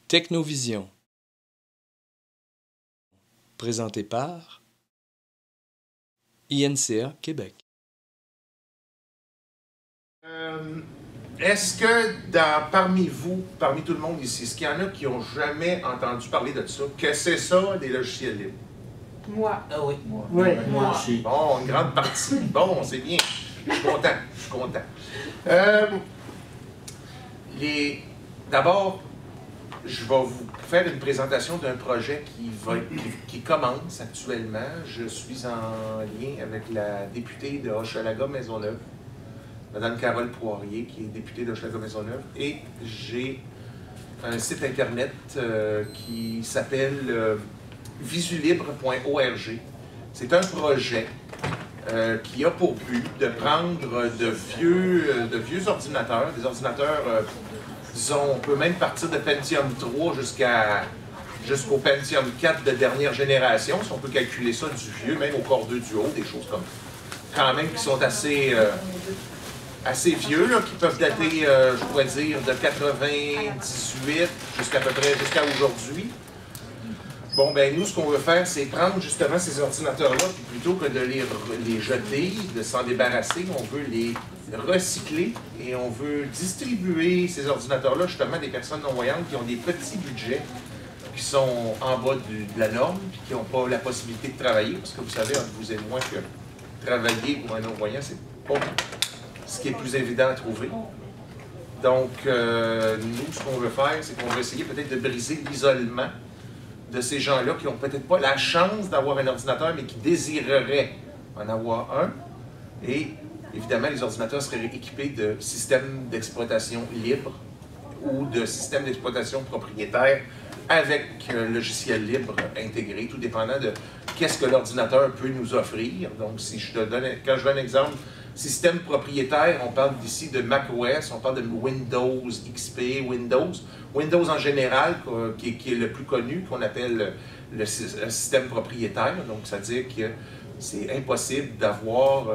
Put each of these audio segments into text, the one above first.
Technovision, présenté par INCA Québec. Est-ce que parmi vous, parmi tout le monde ici, est-ce qu'il y en a qui n'ont jamais entendu parler de ça? Que c'est ça, des logiciels libres? Moi. Ah oui. Moi aussi. Bon, une grande partie. Bon, c'est bien. Je suis content. D'abord, je vais vous faire une présentation d'un projet qui commence actuellement. Je suis en lien avec la députée de Hochelaga-Maisonneuve, Mme Carole Poirier, qui est députée de Hochelaga-Maisonneuve, et j'ai un site internet qui s'appelle visulibre.org. C'est un projet qui a pour but de prendre de vieux ordinateurs, des ordinateurs, disons, on peut même partir de Pentium 3 jusqu'au Pentium 4 de dernière génération, si on peut calculer ça du vieux, même au Core 2 du haut, des choses comme quand même qui sont assez vieux, là, qui peuvent dater, je pourrais dire, de 98 jusqu'à peu près, jusqu'à aujourd'hui. Bon, ben nous, ce qu'on veut faire, c'est prendre justement ces ordinateurs-là, puis plutôt que de les jeter, de s'en débarrasser, on veut les recycler et on veut distribuer ces ordinateurs-là justement à des personnes non-voyantes qui ont des petits budgets, qui sont en bas de la norme, puis qui n'ont pas la possibilité de travailler, parce que vous savez, entre vous et moi, que travailler pour un non-voyant, c'est pas ce qui est plus évident à trouver. Donc, nous, ce qu'on veut faire, c'est qu'on veut essayer peut-être de briser l'isolement de ces gens-là qui n'ont peut-être pas la chance d'avoir un ordinateur, mais qui désireraient en avoir un. Et évidemment, les ordinateurs seraient équipés de systèmes d'exploitation libres ou de systèmes d'exploitation propriétaires avec un logiciel libre intégré, tout dépendant de qu'est-ce que l'ordinateur peut nous offrir. Donc, si je te donne, quand je donne un exemple, système propriétaire, on parle d'ici de macOS, on parle de Windows XP, Windows en général, qui est le plus connu, qu'on appelle le système propriétaire. Donc, c'est-à-dire que c'est impossible d'avoir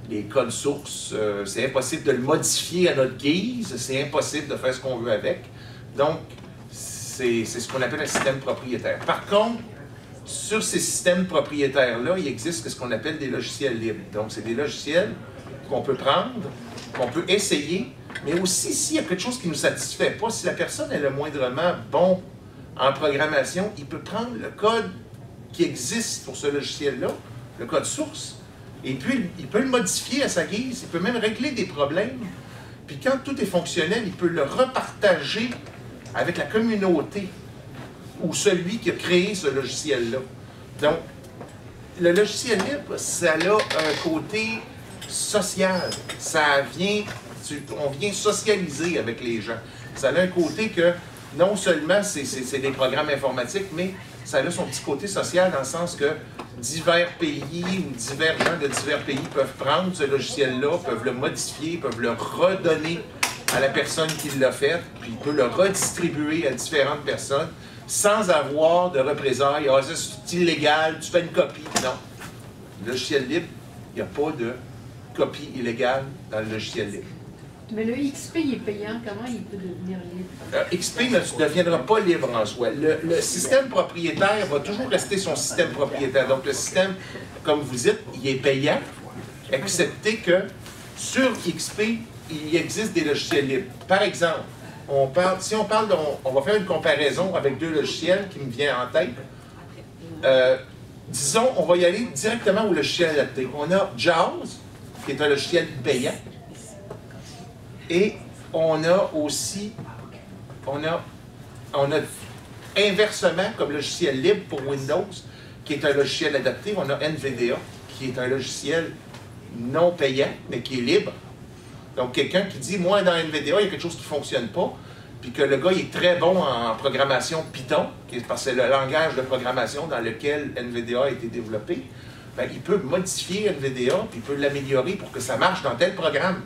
les codes sources, c'est impossible de le modifier à notre guise, c'est impossible de faire ce qu'on veut avec. Donc, c'est ce qu'on appelle un système propriétaire. Par contre, sur ces systèmes propriétaires-là, il existe ce qu'on appelle des logiciels libres. Donc, c'est des logiciels qu'on peut prendre, qu'on peut essayer, mais aussi s'il y a quelque chose qui ne nous satisfait pas, si la personne est le moindrement bon en programmation, il peut prendre le code qui existe pour ce logiciel-là, le code source, et puis il peut le modifier à sa guise, il peut même régler des problèmes, puis quand tout est fonctionnel, il peut le repartager avec la communauté ou celui qui a créé ce logiciel-là. Donc, le logiciel libre, ça a un côté social. On vient socialiser avec les gens. Ça a un côté que, non seulement c'est des programmes informatiques, mais ça a son petit côté social dans le sens que divers pays ou divers gens de divers pays peuvent prendre ce logiciel-là, peuvent le modifier, peuvent le redonner à la personne qui l'a fait, puis il peut le redistribuer à différentes personnes sans avoir de représailles. Ah, ça c'est illégal, tu fais une copie. Non. Le logiciel libre, il n'y a pas de copie illégale dans le logiciel libre. Mais le XP, il est payant. Comment il peut devenir libre? XP ne deviendra pas libre en soi. Le système propriétaire va toujours rester son système propriétaire. Donc, le système, comme vous dites, il est payant, excepté que sur XP, il existe des logiciels libres. Par exemple, on va faire une comparaison avec deux logiciels qui me viennent en tête. Disons, on va y aller directement au logiciel adapté. On a JAWS, qui est un logiciel payant. Et on a aussi, inversement, comme logiciel libre pour Windows, qui est un logiciel adapté, on a NVDA, qui est un logiciel non payant, mais qui est libre. Donc, quelqu'un qui dit, moi, dans NVDA, il y a quelque chose qui ne fonctionne pas, puis que le gars il est très bon en programmation Python, parce que c'est le langage de programmation dans lequel NVDA a été développé, bien, il peut modifier NVDA, puis il peut l'améliorer pour que ça marche dans tel programme.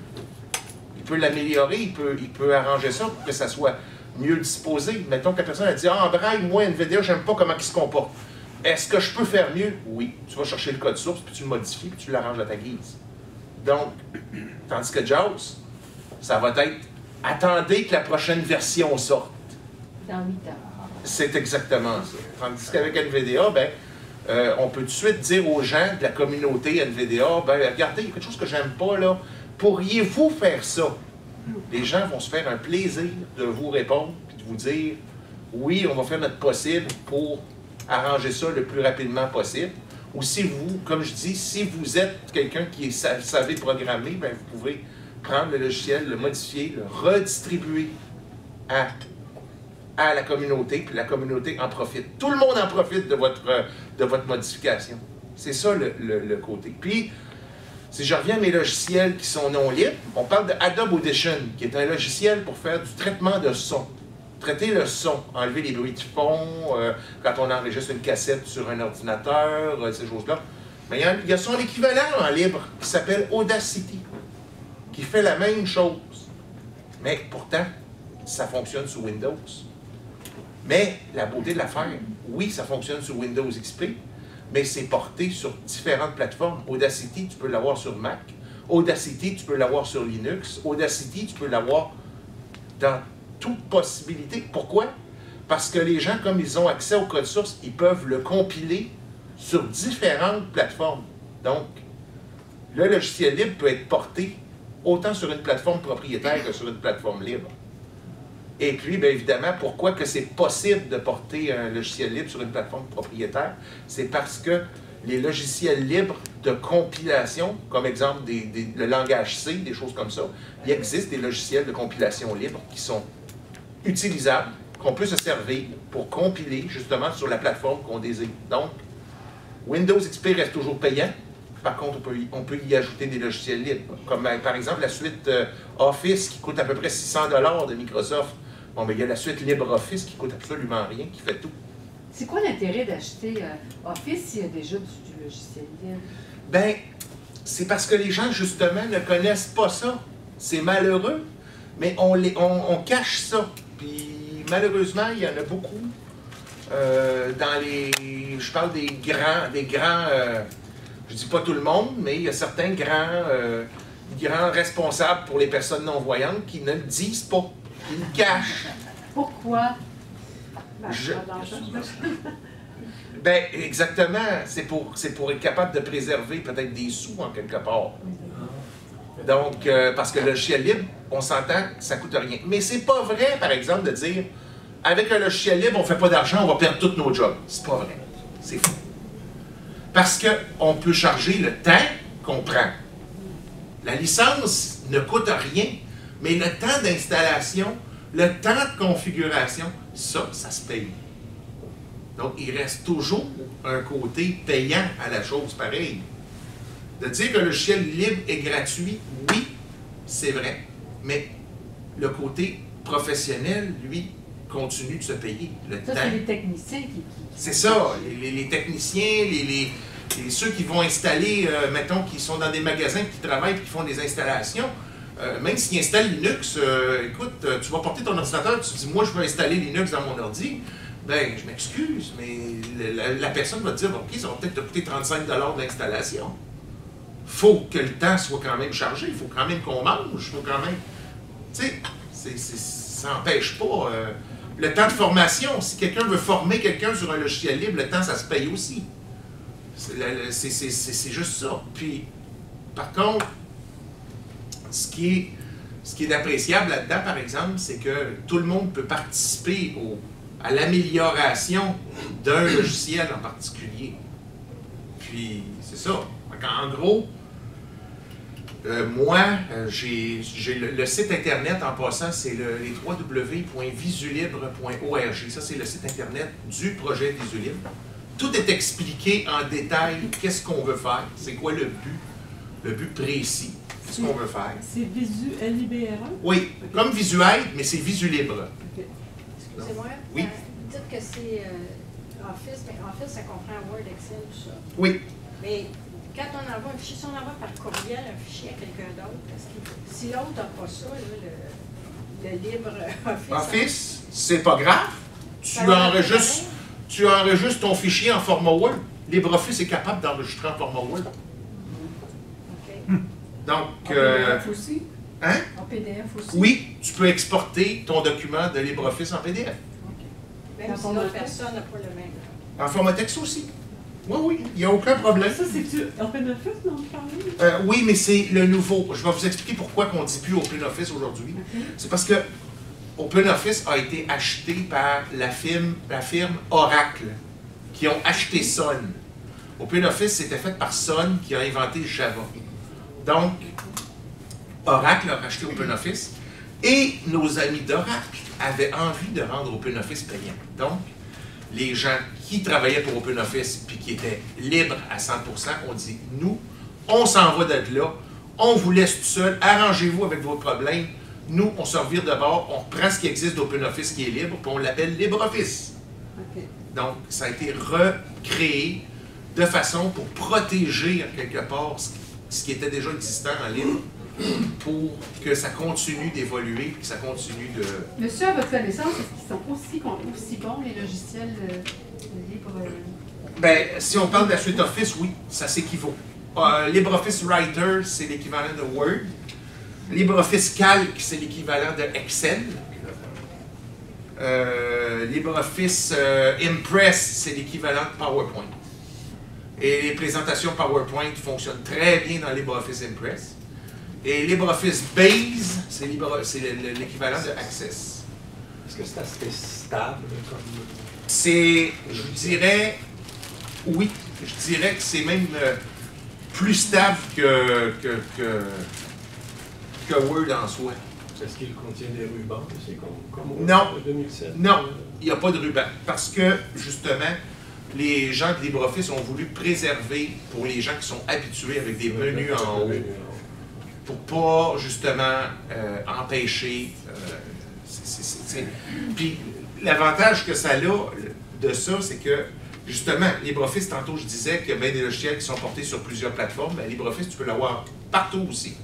Il peut l'améliorer, il peut arranger ça pour que ça soit mieux disposé. Mettons que la personne a dit « Ah, en braille, moi, NVDA, j'aime pas comment il se comporte. Est-ce que je peux faire mieux? » Oui. Tu vas chercher le code source, puis tu le modifies, puis tu l'arranges à ta guise. Donc, tandis que JAWS, ça va être « Attendez que la prochaine version sorte. » Dans 8 ans. C'est exactement ça. Tandis qu'avec NVDA, ben, on peut tout de suite dire aux gens de la communauté NVDA, ben, regardez, il y a quelque chose que j'aime pas, là. Pourriez-vous faire ça? Les gens vont se faire un plaisir de vous répondre et de vous dire, oui, on va faire notre possible pour arranger ça le plus rapidement possible. Ou si vous, comme je dis, si vous êtes quelqu'un qui savez programmer, ben, vous pouvez prendre le logiciel, le modifier, le redistribuer à la communauté, puis la communauté en profite. Tout le monde en profite de votre modification. C'est ça le côté. Puis, si je reviens à mes logiciels qui sont non libres, on parle de Adobe Audition, qui est un logiciel pour faire du traitement de son. Traiter le son, enlever les bruits de fond, quand on enregistre une cassette sur un ordinateur, ces choses-là. Mais il y a son équivalent en libre qui s'appelle Audacity, qui fait la même chose. Mais pourtant, ça fonctionne sous Windows. Mais la beauté de l'affaire, oui, ça fonctionne sur Windows XP, mais c'est porté sur différentes plateformes. Audacity, tu peux l'avoir sur Mac. Audacity, tu peux l'avoir sur Linux. Audacity, tu peux l'avoir dans toute possibilité. Pourquoi? Parce que les gens, comme ils ont accès au code source, ils peuvent le compiler sur différentes plateformes. Donc, le logiciel libre peut être porté autant sur une plateforme propriétaire que sur une plateforme libre. Et puis, bien évidemment, pourquoi que c'est possible de porter un logiciel libre sur une plateforme propriétaire? C'est parce que les logiciels libres de compilation, comme exemple le langage C, des choses comme ça, il existe des logiciels de compilation libre qui sont utilisables, qu'on peut se servir pour compiler justement sur la plateforme qu'on désire. Donc, Windows XP reste toujours payant. Par contre, on peut y ajouter des logiciels libres, comme par exemple la suite Office qui coûte à peu près 600 $ de Microsoft. Bon, mais il y a la suite LibreOffice qui coûte absolument rien, qui fait tout. C'est quoi l'intérêt d'acheter Office s'il y a déjà du logiciel libre? Bien, c'est parce que les gens, justement, ne connaissent pas ça. C'est malheureux, mais on cache ça. Puis, malheureusement, il y en a beaucoup dans les... Je parle des grands je dis pas tout le monde, mais il y a certains grands responsables pour les personnes non-voyantes qui ne le disent pas, qui le cachent. Pourquoi? Ben, exactement. C'est pour être capable de préserver peut-être des sous en quelque part. Donc, parce que le logiciel libre, on s'entend, ça ne coûte rien. Mais c'est pas vrai, par exemple, de dire avec un logiciel libre, on ne fait pas d'argent, on va perdre tous nos jobs. C'est pas vrai. C'est faux. Parce qu'on peut charger le temps qu'on prend. La licence ne coûte rien, mais le temps d'installation, le temps de configuration, ça se paye. Donc, il reste toujours un côté payant à la chose pareille. De dire que le logiciel libre est gratuit, oui, c'est vrai. Mais le côté professionnel, lui, continue de se payer. Ça, c'est les techniciens qui... C'est ça. Les techniciens, ceux qui vont installer, mettons, qui sont dans des magasins, qui travaillent, qui font des installations, même s'ils installent Linux, écoute, tu vas porter ton ordinateur, tu dis, moi, je veux installer Linux dans mon ordi. Ben, je m'excuse, mais la personne va te dire, OK, ça va peut-être te coûter 35 $ d'installation. Il faut que le temps soit quand même chargé, il faut quand même qu'on mange, il faut quand même... Tu sais, ça n'empêche pas... le temps de formation, si quelqu'un veut former quelqu'un sur un logiciel libre, le temps, ça se paye aussi. C'est juste ça. Puis, par contre, ce qui est appréciable là-dedans, par exemple, c'est que tout le monde peut participer à l'amélioration d'un logiciel en particulier. Puis, c'est ça. En gros, moi, j'ai le site Internet, en passant, c'est les www.visulibre.org. Ça, c'est le site Internet du projet Visulibre. Tout est expliqué en détail, qu'est-ce qu'on veut faire, c'est quoi le but précis, qu'est-ce qu'on veut faire. C'est Visu-L-I-B-R-E? Oui, okay. Comme Visuaide, mais c'est Visulibre. Okay. Excusez-moi, oui. Dites que c'est Office, mais Office, ça comprend Word, Excel, tout ça. Oui. Mais quand on envoie un fichier, si on envoie par courriel un fichier à quelqu'un d'autre, si l'autre n'a pas ça, là, le libre Office... Office, c'est pas grave. Tu enregistres ton fichier en format Word. LibreOffice est capable d'enregistrer en format Word. OK. Donc... En PDF aussi? Hein? En PDF aussi? Oui, tu peux exporter ton document de LibreOffice en PDF. OK. Même si l'autre personne n'a pas le même. En format texte aussi. Oui, oui, il n'y a aucun problème. Ça, c'est-tu OpenOffice dont vous parlez? Oui, mais c'est le nouveau. Je vais vous expliquer pourquoi on ne dit plus OpenOffice aujourd'hui. C'est parce que OpenOffice a été acheté par la firme Oracle, qui ont acheté Sun. OpenOffice, c'était fait par Sun, qui a inventé Java. Donc, Oracle a racheté OpenOffice, et nos amis d'Oracle avaient envie de rendre OpenOffice payant. Donc, les gens qui travaillaient pour OpenOffice puis qui étaient libres à 100%, ont dit, nous, on s'en va d'être là, on vous laisse tout seul, arrangez-vous avec vos problèmes, nous, on se revire de bord, on reprend ce qui existe d'OpenOffice qui est libre, puis on l'appelle LibreOffice. Okay. Donc, ça a été recréé de façon pour protéger, en quelque part, ce qui était déjà existant en libre, pour que ça continue d'évoluer, que ça continue de... Monsieur, à votre connaissance, est-ce qu'ils sont aussi bons, les logiciels libres? Ben, si on parle de la suite Office, oui, ça s'équivaut. LibreOffice Writer, c'est l'équivalent de Word. LibreOffice Calc, c'est l'équivalent de Excel. LibreOffice Impress, c'est l'équivalent de PowerPoint. Et les présentations PowerPoint fonctionnent très bien dans LibreOffice Impress. Et LibreOffice Base, c'est l'équivalent de Access. Est-ce que c'est assez stable comme... C'est, je dirais, oui, je dirais que c'est même plus stable que Word en soi. Est-ce qu'il contient des rubans? C'est comme Word Non. de 2007? Non, il n'y a pas de ruban. Parce que, justement, les gens de LibreOffice ont voulu préserver, pour les gens qui sont habitués avec des menus en haut, pour pas, justement, empêcher... Puis, l'avantage que ça a de ça, c'est que, justement, LibreOffice, tantôt, je disais qu'il y a bien des logiciels qui sont portés sur plusieurs plateformes. Ben, LibreOffice, tu peux l'avoir partout aussi.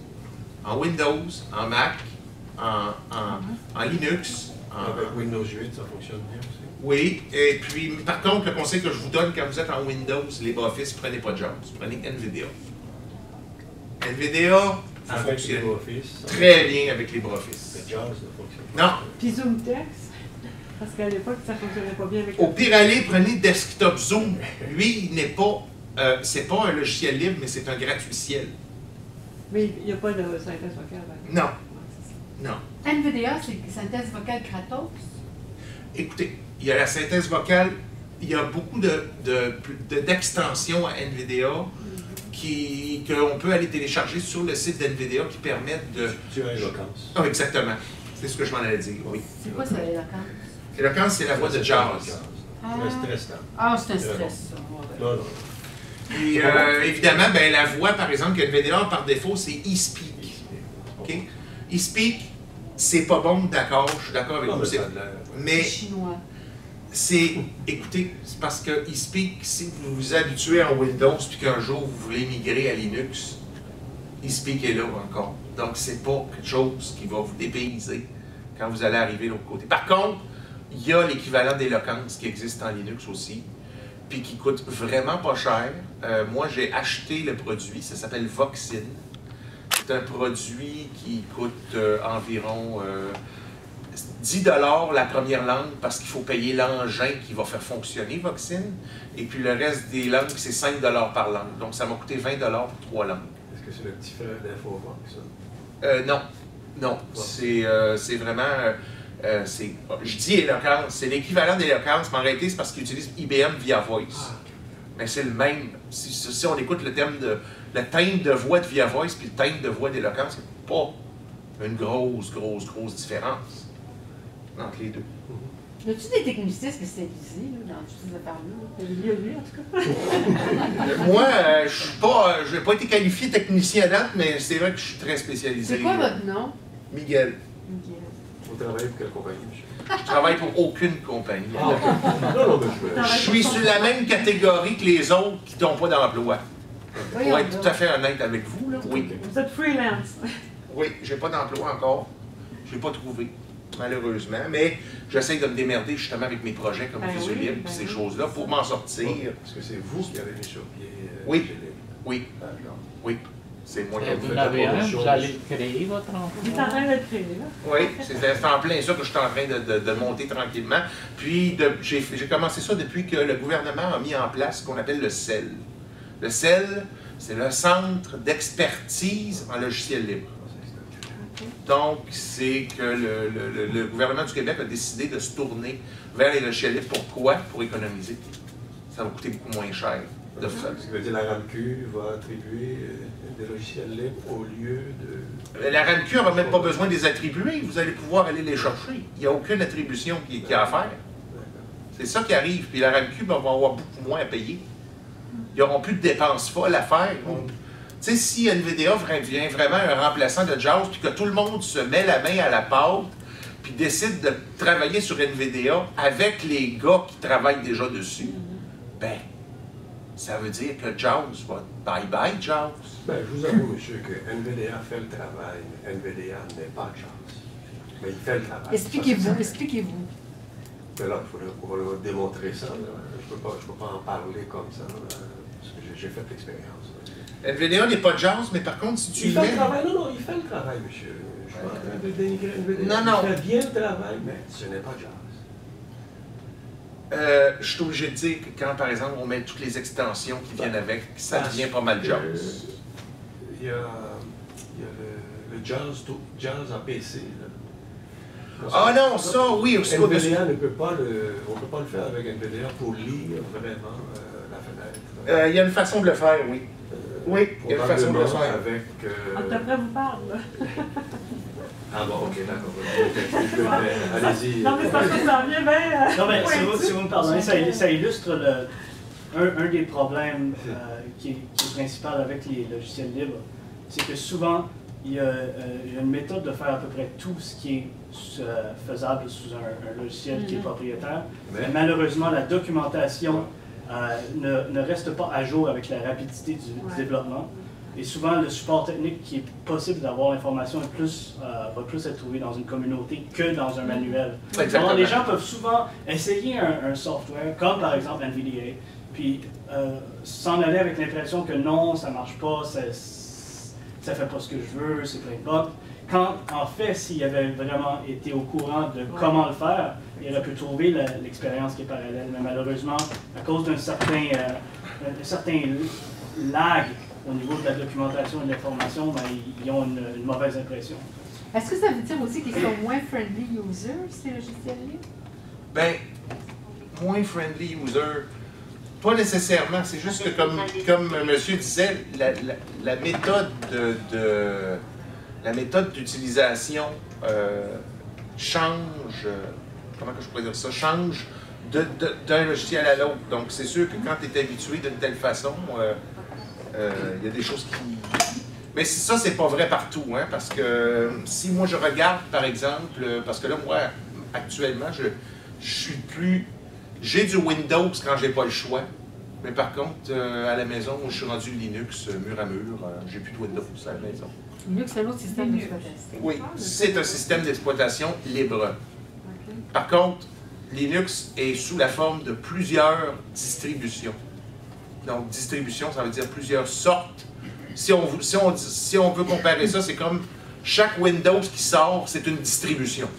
En Windows, en Mac, en Linux. Avec Windows 8, ça fonctionne bien aussi. Oui, et puis, par contre, le conseil que je vous donne quand vous êtes en Windows, LibreOffice, prenez pas JAWS, prenez NVIDIA. NVIDIA, ça Avec fonctionne LibreOffice. très bien avec LibreOffice. Mais JAWS ne fonctionne Non. pas. Puis ZoomText? Parce qu'à l'époque, ça ne fonctionnait pas bien avec Au pire aller, prenez Desktop Zoom. Lui, il n'est pas, c'est pas un logiciel libre, mais c'est un gratuitiel. Mais il n'y a pas de synthèse vocale. Non. Ouais, c'est ça. Non. NVDA, c'est synthèse vocale Kratos? Écoutez, il y a la synthèse vocale, il y a beaucoup d'extensions à NVDA qu'on peut aller télécharger sur le site d'NVDA qui permettent de... Tu as éloquence. Ah, exactement. C'est ce que je m'en allais dire, oui. C'est quoi ça, l'éloquence? L'éloquence, c'est la voix de jazz. C'est stressant. Ah, c'est un stress, ça. Non, non. Puis, évidemment, ben, la voix, par exemple, que NVDA a par défaut, c'est eSpeak. OK? eSpeak, c'est pas bon, d'accord, je suis d'accord avec Non, vous. mais ça a de l'air. Mais Chinois. c'est, écoutez, c'est parce que eSpeak, si vous vous habituez en Windows, puis qu'un jour vous voulez migrer à Linux, eSpeak est là encore. Donc, c'est pas quelque chose qui va vous dépayser quand vous allez arriver de l'autre côté. Par contre, il y a l'équivalent d'éloquence qui existe en Linux aussi, puis qui coûte vraiment pas cher. Moi, j'ai acheté le produit, ça s'appelle Voxin. C'est un produit qui coûte environ 10 $ la première langue parce qu'il faut payer l'engin qui va faire fonctionner Voxin. Et puis le reste des langues, c'est 5 $ par langue. Donc ça m'a coûté 20 $ pour 3 langues. Est-ce que c'est le petit frère d'InfoVox, ça? Non. Non. C'est vraiment... je dis éloquence. C'est l'équivalent d'éloquence, mais en réalité, c'est parce qu'ils utilisent IBM via Voice. Mais c'est le même. Si on écoute le thème de voix de via Voice puis le thème de voix d'éloquence, c'est pas une grosse différence entre les deux. Y a-tu des techniciens spécialisés là, dans toutes ces affaires-là? Il y a lui, en tout cas. Moi, je n'ai pas été qualifié technicien à date, mais c'est vrai que je suis très spécialisé. C'est quoi votre nom? Miguel. Miguel. Vous travaillez pour quelle compagnie, monsieur? Je travaille pour aucune compagnie. Ah, ok. Non, non, mais Je suis sur la même catégorie que les autres qui n'ont pas d'emploi. Pour Voyons être donc. tout à fait honnête avec vous, là, oui. Vous êtes freelance. Oui, j'ai pas d'emploi encore. Je l'ai pas trouvé, malheureusement. Mais j'essaie de me démerder justement avec mes projets comme Ben Visuel oui, Libre et ben ces oui. choses-là pour m'en sortir. Est-ce que c'est vous qui avez mis sur pied Oui. Visuel Libre? Oui, D'accord. oui. c'est moins Et compliqué. vous Vous en avez un, production vous allez le créer, votre Il est en emploi? train de le créer, là. Oui, c'est en plein ça que je suis en train de monter tranquillement. Puis j'ai commencé ça depuis que le gouvernement a mis en place ce qu'on appelle le CEL. Le CEL, c'est le Centre d'expertise en logiciel libre. Donc, c'est que le gouvernement du Québec a décidé de se tourner vers les logiciels libres. Pourquoi? Pour économiser. Ça va coûter beaucoup moins cher de faire. Ce qui veut dire la RAMQ va attribuer des logiciels libres au lieu de... La RAMQ n'aura même pas besoin de les attribuer. Vous allez pouvoir aller les chercher. Il n'y a aucune attribution qui a à faire. C'est ça qui arrive. Puis la RAMQ va avoir beaucoup moins à payer. Ils n'auront plus de dépenses folles à faire. Tu sais, si NVIDIA devient vraiment un remplaçant de JAWS, puis que tout le monde se met la main à la pâte, puis décide de travailler sur NVIDIA avec les gars qui travaillent déjà dessus, ben, ça veut dire que JAWS va bye-bye JAWS. Ben, je vous avoue, monsieur, que NVIDIA fait le travail, mais NVIDIA n'est pas JAWS. Mais il fait le travail. Expliquez-vous, expliquez-vous. Mais là, il faudrait pouvoir démontrer ça. Là. Je ne peux pas en parler comme ça, là, parce que j'ai fait l'expérience. NVIDIA n'est pas JAWS, mais par contre, si tu Il fait mets... le travail. Non, il fait le travail, monsieur. Je suis pas en train de dénigrer NVIDIA. Non. Il fait bien le travail, mais ce n'est pas JAWS. je suis obligé de dire que quand, par exemple, on met toutes les extensions qui viennent avec, ça devient pas mal JAWS. Il y a le JAWS en PC. Là. Ah non, ça, oui. NVIDIA ne peut pas on ne peut pas le faire avec NVIDIA pour lire vraiment la fenêtre. Il y a une façon de le faire, oui. Oui, il y a une façon de le Probablement faire. avec... Après, vous parle, là. Ah bon, ok, d'accord. Allez-y. Non, mais c'est parce que ça revient bien. Non, mais si vous me pardonnez, ça illustre un des problèmes qui est principal avec les logiciels libres. C'est que souvent, il y a une méthode de faire à peu près tout ce qui est faisable sous un logiciel qui est propriétaire. Mais malheureusement, la documentation ne reste pas à jour avec la rapidité du développement. Et souvent, le support technique qui est possible d'avoir l'information va plus être trouvé dans une communauté que dans un manuel. Alors, les gens peuvent souvent essayer un software, comme par exemple NVDA, puis s'en aller avec l'impression que non, ça ne marche pas, ça ne fait pas ce que je veux, c'est plein de bugs. Quand, en fait, s'il avait vraiment été au courant de comment le faire, il aurait pu trouver l'expérience qui est parallèle. Mais malheureusement, à cause d'un certain lag au niveau de la documentation et de l'information, ben, ils ont une mauvaise impression. Est-ce que ça veut dire aussi qu'ils sont moins friendly users, ces logiciels-là? Ben, moins friendly user, pas nécessairement. C'est juste que, comme monsieur disait, la méthode la méthode d'utilisation change, comment que je pourrais dire ça, change d'un logiciel à l'autre. Donc, c'est sûr que quand tu es habitué d'une telle façon, il y a des choses qui... Mais ça, c'est pas vrai partout, hein, parce que si moi je regarde, par exemple, parce que là, moi, actuellement, je suis plus... J'ai du Windows quand j'ai pas le choix, mais par contre, à la maison, je suis rendu Linux mur à mur, j'ai plus de Windows à la maison. Linux, c'est un autre système d'exploitation. Oui, c'est un système d'exploitation libre. Par contre, Linux est sous la forme de plusieurs distributions. Donc, distribution, ça veut dire plusieurs sortes. Si on veut comparer ça, c'est comme chaque Windows qui sort, c'est une distribution.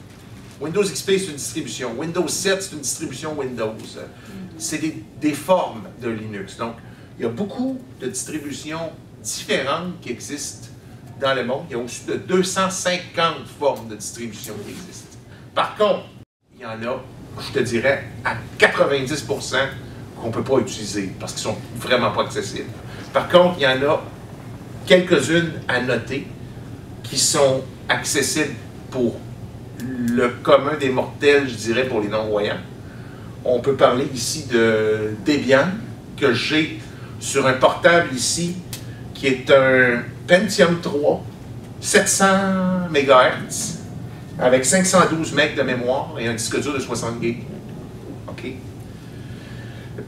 Windows XP, c'est une distribution. Windows 7, c'est une distribution Windows. C'est des formes de Linux. Donc, il y a beaucoup de distributions différentes qui existent dans le monde. Il y a au-dessus de 250 formes de distribution qui existent. Par contre, il y en a, je te dirais, à 90% qu'on ne peut pas utiliser parce qu'ils ne sont vraiment pas accessibles. Par contre, il y en a quelques-unes à noter qui sont accessibles pour le commun des mortels, je dirais, pour les non-voyants. On peut parler ici de Debian, que j'ai sur un portable ici, qui est un Pentium 3, 700 MHz, avec 512 MB de mémoire et un disque dur de 60 GB. OK?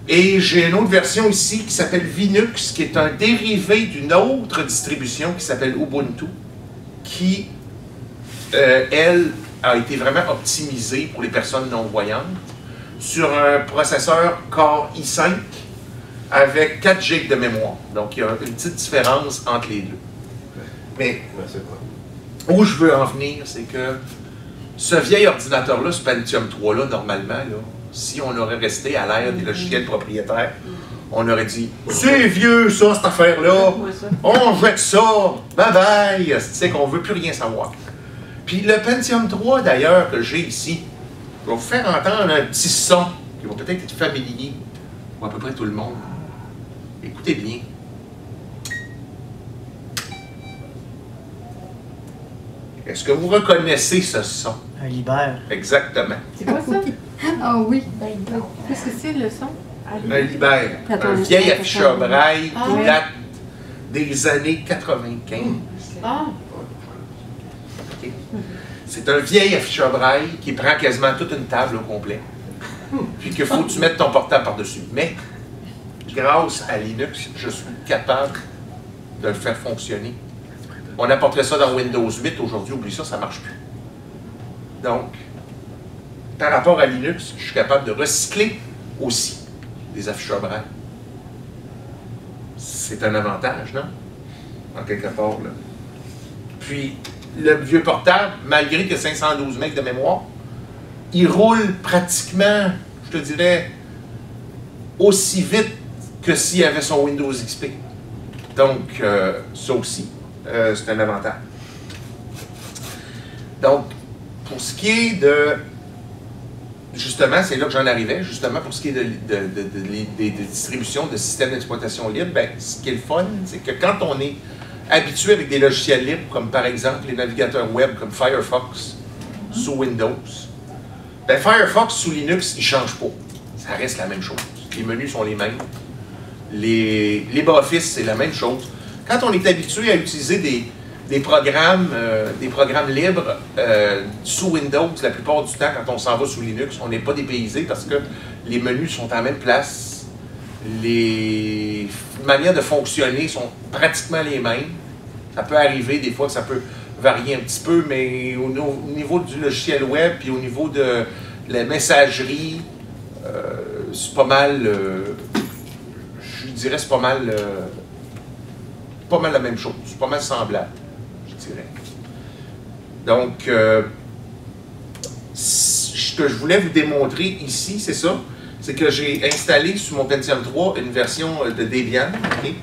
Et j'ai une autre version ici qui s'appelle Vinux, qui est un dérivé d'une autre distribution qui s'appelle Ubuntu, qui, elle, a été vraiment optimisée pour les personnes non-voyantes sur un processeur Core i5 avec 4 GB de mémoire. Donc, il y a une petite différence entre les deux. Mais c'est quoi? où je veux en venir, c'est que ce vieil ordinateur-là, ce Pentium 3-là, normalement, là, si on aurait resté à l'ère des logiciels propriétaires, on aurait dit « C'est vieux, ça, cette affaire-là! On jette ça! Bye-bye! » Tu sais qu'on ne veut plus rien savoir. Puis le Pentium 3, d'ailleurs, que j'ai ici, je vais vous faire entendre un petit son qui va peut-être être familier pour à peu près tout le monde. Écoutez bien. Est-ce que vous reconnaissez ce son? Un libère. Exactement. C'est quoi ça? Ah oui. Qu'est-ce que c'est le son? Un libère. Un vieil afficheur braille qui date des années 95. Ah! Okay. C'est un vieil afficheur braille qui prend quasiment toute une table au complet. Puis qu'il faut que tu mettes ton portable par-dessus. Mais, grâce à Linux, je suis capable de le faire fonctionner. On apporterait ça dans Windows 8 aujourd'hui, oublie ça, ça ne marche plus. Donc, par rapport à Linux, je suis capable de recycler aussi des afficheurs braille. C'est un avantage, non? En quelque part, là. Puis, le vieux portable, malgré que 512 MB de mémoire, il roule pratiquement, je te dirais, aussi vite que s'il y avait son Windows XP. Donc, ça aussi, c'est un avantage. Donc, pour ce qui est de... Justement, c'est là que j'en arrivais, justement, pour ce qui est des distributions de systèmes d'exploitation libre, ben, ce qui est le fun, c'est que quand on est habitué avec des logiciels libres, comme par exemple les navigateurs web comme Firefox sous Windows, ben, Firefox sous Linux, il ne change pas. Ça reste la même chose. Les menus sont les mêmes. LibreOffice, c'est la même chose. Quand on est habitué à utiliser des programmes libres sous Windows, la plupart du temps, quand on s'en va sous Linux, on n'est pas dépaysé parce que les menus sont à la même place. Les manières de fonctionner sont pratiquement les mêmes. Ça peut arriver des fois que ça peut varier un petit peu, mais au niveau du logiciel web puis au niveau de la messagerie, c'est pas mal, je dirais, c'est pas mal la même chose, c'est pas mal semblable, je dirais. Donc, ce que je voulais vous démontrer ici, c'est ça, c'est que j'ai installé sur mon Pentium 3 une version de Debian, okay,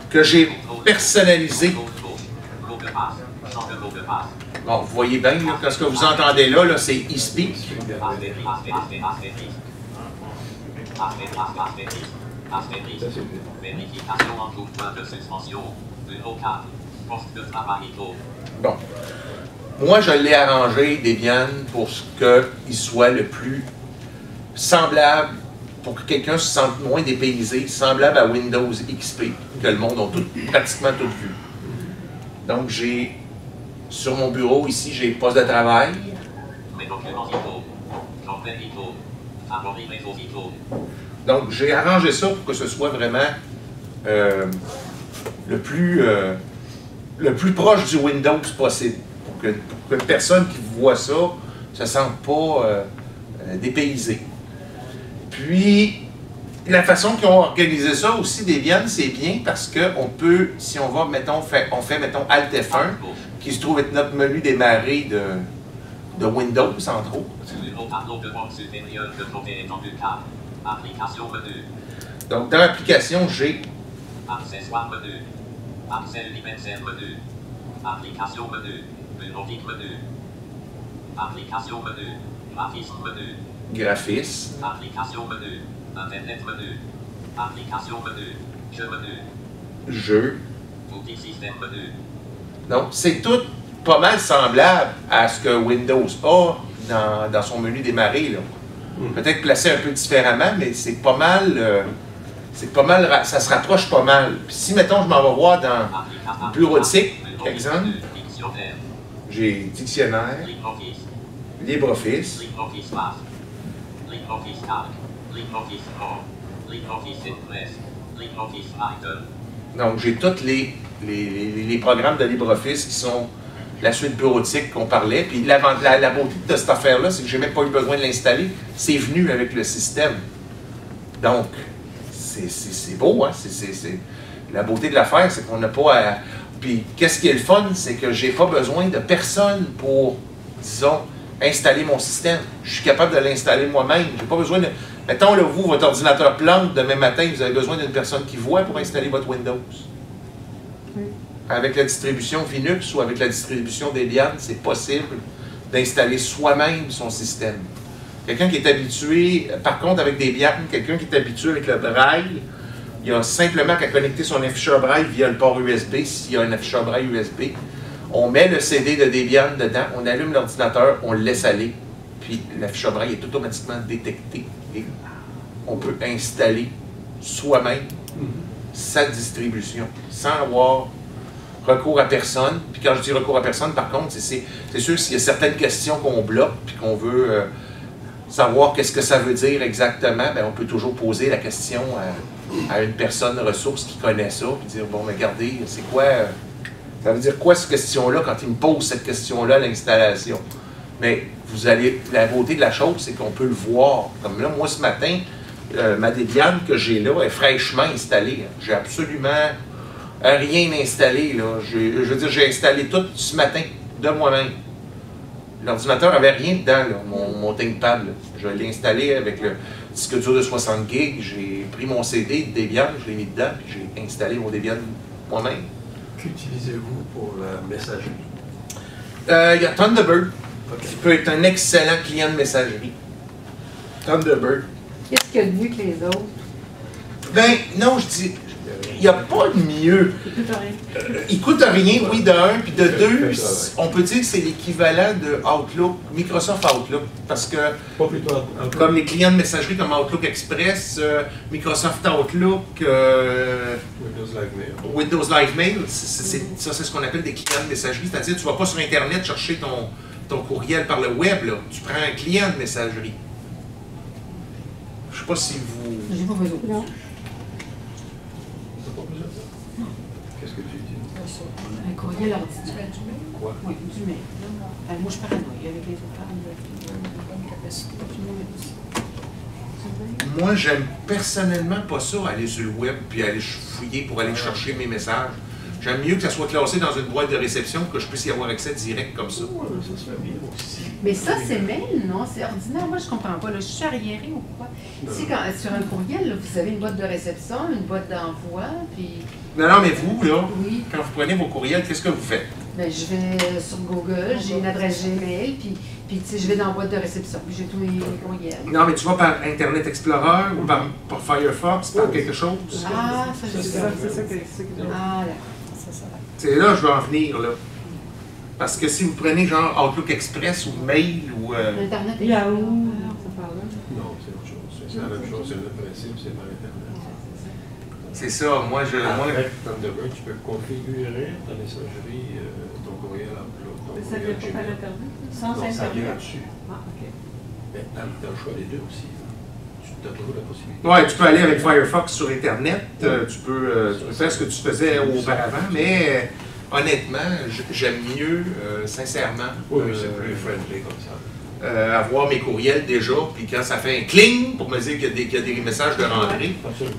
que j'ai personnalisée. Bon, vous voyez bien, là, ce que vous entendez là, c'est eSpeak. Bon. Moi, je l'ai arrangé, Debian, pour qu'il soit le plus semblable, pour que quelqu'un se sente moins dépaysé, semblable à Windows XP, que le monde a pratiquement tout vu. Donc, j'ai, sur mon bureau, ici, j'ai poste de travail. Donc, j'ai arrangé ça pour que ce soit vraiment le plus proche du Windows possible. Pour que une personne qui voit ça ne se sente pas dépaysée. Puis, la façon qu'ils ont organisé ça aussi, Debian, c'est bien parce qu'on peut, si on va, mettons, on fait, mettons, Alt F1, qui se trouve être notre menu démarré de Windows, entre autres. Donc, dans l'application, j'ai accessoires menu, accès universel menu, application menu, bureautique menu, application menu, graphisme menu, graphisme, application menu, internet menu, application menu, jeu menu, jeu, outil système menu. Donc, c'est tout pas mal semblable à ce que Windows a dans son menu démarré, là. Peut-être placé un peu différemment, mais c'est pas mal, ça se rapproche pas mal. Puis si, mettons, je m'en vais voir dans bureautique, par exemple, j'ai dictionnaire, LibreOffice, donc j'ai tous les programmes de LibreOffice qui sont la suite bureautique qu'on parlait. Puis la beauté de cette affaire-là, c'est que j'ai même pas eu besoin de l'installer. C'est venu avec le système. Donc, c'est beau, hein? La beauté de l'affaire, c'est qu'on n'a pas Puis, qu'est-ce qui est le fun, c'est que j'ai pas besoin de personne pour, disons, installer mon système. Je suis capable de l'installer moi-même. J'ai pas besoin de... Mettons, là, vous, votre ordinateur plante, demain matin, vous avez besoin d'une personne qui voit pour installer votre Windows. Avec la distribution Linux ou avec la distribution Debian, c'est possible d'installer soi-même son système. Quelqu'un qui est habitué, par contre, avec Debian, quelqu'un qui est habitué avec le Braille, il a simplement qu'à connecter son afficheur Braille via le port USB, s'il y a un afficheur Braille USB. On met le CD de Debian dedans, on allume l'ordinateur, on le laisse aller, puis l'afficheur Braille est automatiquement détecté et on peut installer soi-même sa distribution sans avoir recours à personne. Puis quand je dis recours à personne, par contre, c'est sûr s'il y a certaines questions qu'on bloque puis qu'on veut savoir qu'est-ce que ça veut dire exactement, bien, on peut toujours poser la question à une personne ressource qui connaît ça, puis dire, bon, mais regardez, c'est quoi, ça veut dire quoi cette question-là quand il me pose cette question-là à l'installation? Mais vous allez, la beauté de la chose, c'est qu'on peut le voir. Comme là, moi, ce matin, ma Debian que j'ai là est fraîchement installée. J'ai absolument rien installé, là. Je veux dire, j'ai installé tout ce matin de moi-même. L'ordinateur n'avait rien dedans, là, mon ThinkPad. Là. Je l'ai installé avec le disque dur de 60 gigs. J'ai pris mon CD de Debian, je l'ai mis dedans, puis j'ai installé mon Debian moi-même. Qu'utilisez-vous pour la messagerie? Il y a Thunderbird, qui peut être un excellent client de messagerie. Thunderbird. Qu'est-ce qu'il y a de mieux que les autres? Ben, non, je dis, il n'y a pas de mieux. Il coûte rien. Il coûte rien, oui, de un, puis de deux, on peut dire que c'est l'équivalent de Outlook, Microsoft Outlook, parce que, Pas plutôt comme les clients de messagerie comme Outlook Express, Microsoft Outlook, Windows Live Mail, ça c'est ce qu'on appelle des clients de messagerie, c'est-à-dire tu ne vas pas sur Internet chercher ton courriel par le web, là. Tu prends un client de messagerie. Je ne sais pas si vous... J'ai pas besoin. Non. Qu'est-ce que tu utilises? Un courriel ordinaire. Quoi? Oui, du mail. Moi, je paranoïe avec les autres. Moi, j'aime personnellement pas ça, aller sur le web puis aller fouiller pour aller chercher mes messages. J'aime mieux que ça soit classé dans une boîte de réception, que je puisse y avoir accès direct comme ça. Ouais, ça se fait bien aussi. Mais ça, c'est mail, non? C'est ordinaire. Moi, je comprends pas. Là, je suis arriérée ou quoi? Si, quand, sur un courriel, là, vous avez une boîte de réception, une boîte d'envoi, puis... Non, mais vous, là, Oui. quand vous prenez vos courriels, qu'est-ce que vous faites? Ben, je vais sur Google, j'ai une adresse Gmail, puis tu sais, je vais dans la boîte de réception, puis j'ai tous mes courriels. Non, mais tu vas par Internet Explorer ou par Firefox, par quelque chose? Ah, ça, je sais. C'est ça que Ah, d'accord. Ça. C'est là que je veux en venir, là. Parce que si vous prenez genre Outlook Express ou Mail ou... Internet. Yahoo, ça parle là. Non, c'est autre chose. C'est la même chose, c'est le même principe, c'est par Internet. C'est ça, moi, Avec Thunderbird, tu peux configurer ta messagerie, ton courriel Outlook, ton Mais ça courriel vient pas par Gmail. Internet? Sans Non, ça vient Internet? dessus. Ah, OK. Mais tu as le choix des deux aussi. Tu as toujours la possibilité. Ouais, tu peux aller avec Firefox sur Internet, tu peux faire ce que tu faisais auparavant, mais honnêtement, j'aime mieux, sincèrement, Oui, c'est plus friendly comme ça. avoir mes courriels déjà, puis quand ça fait un cling pour me dire qu'il y a des messages de rentrée. Absolument.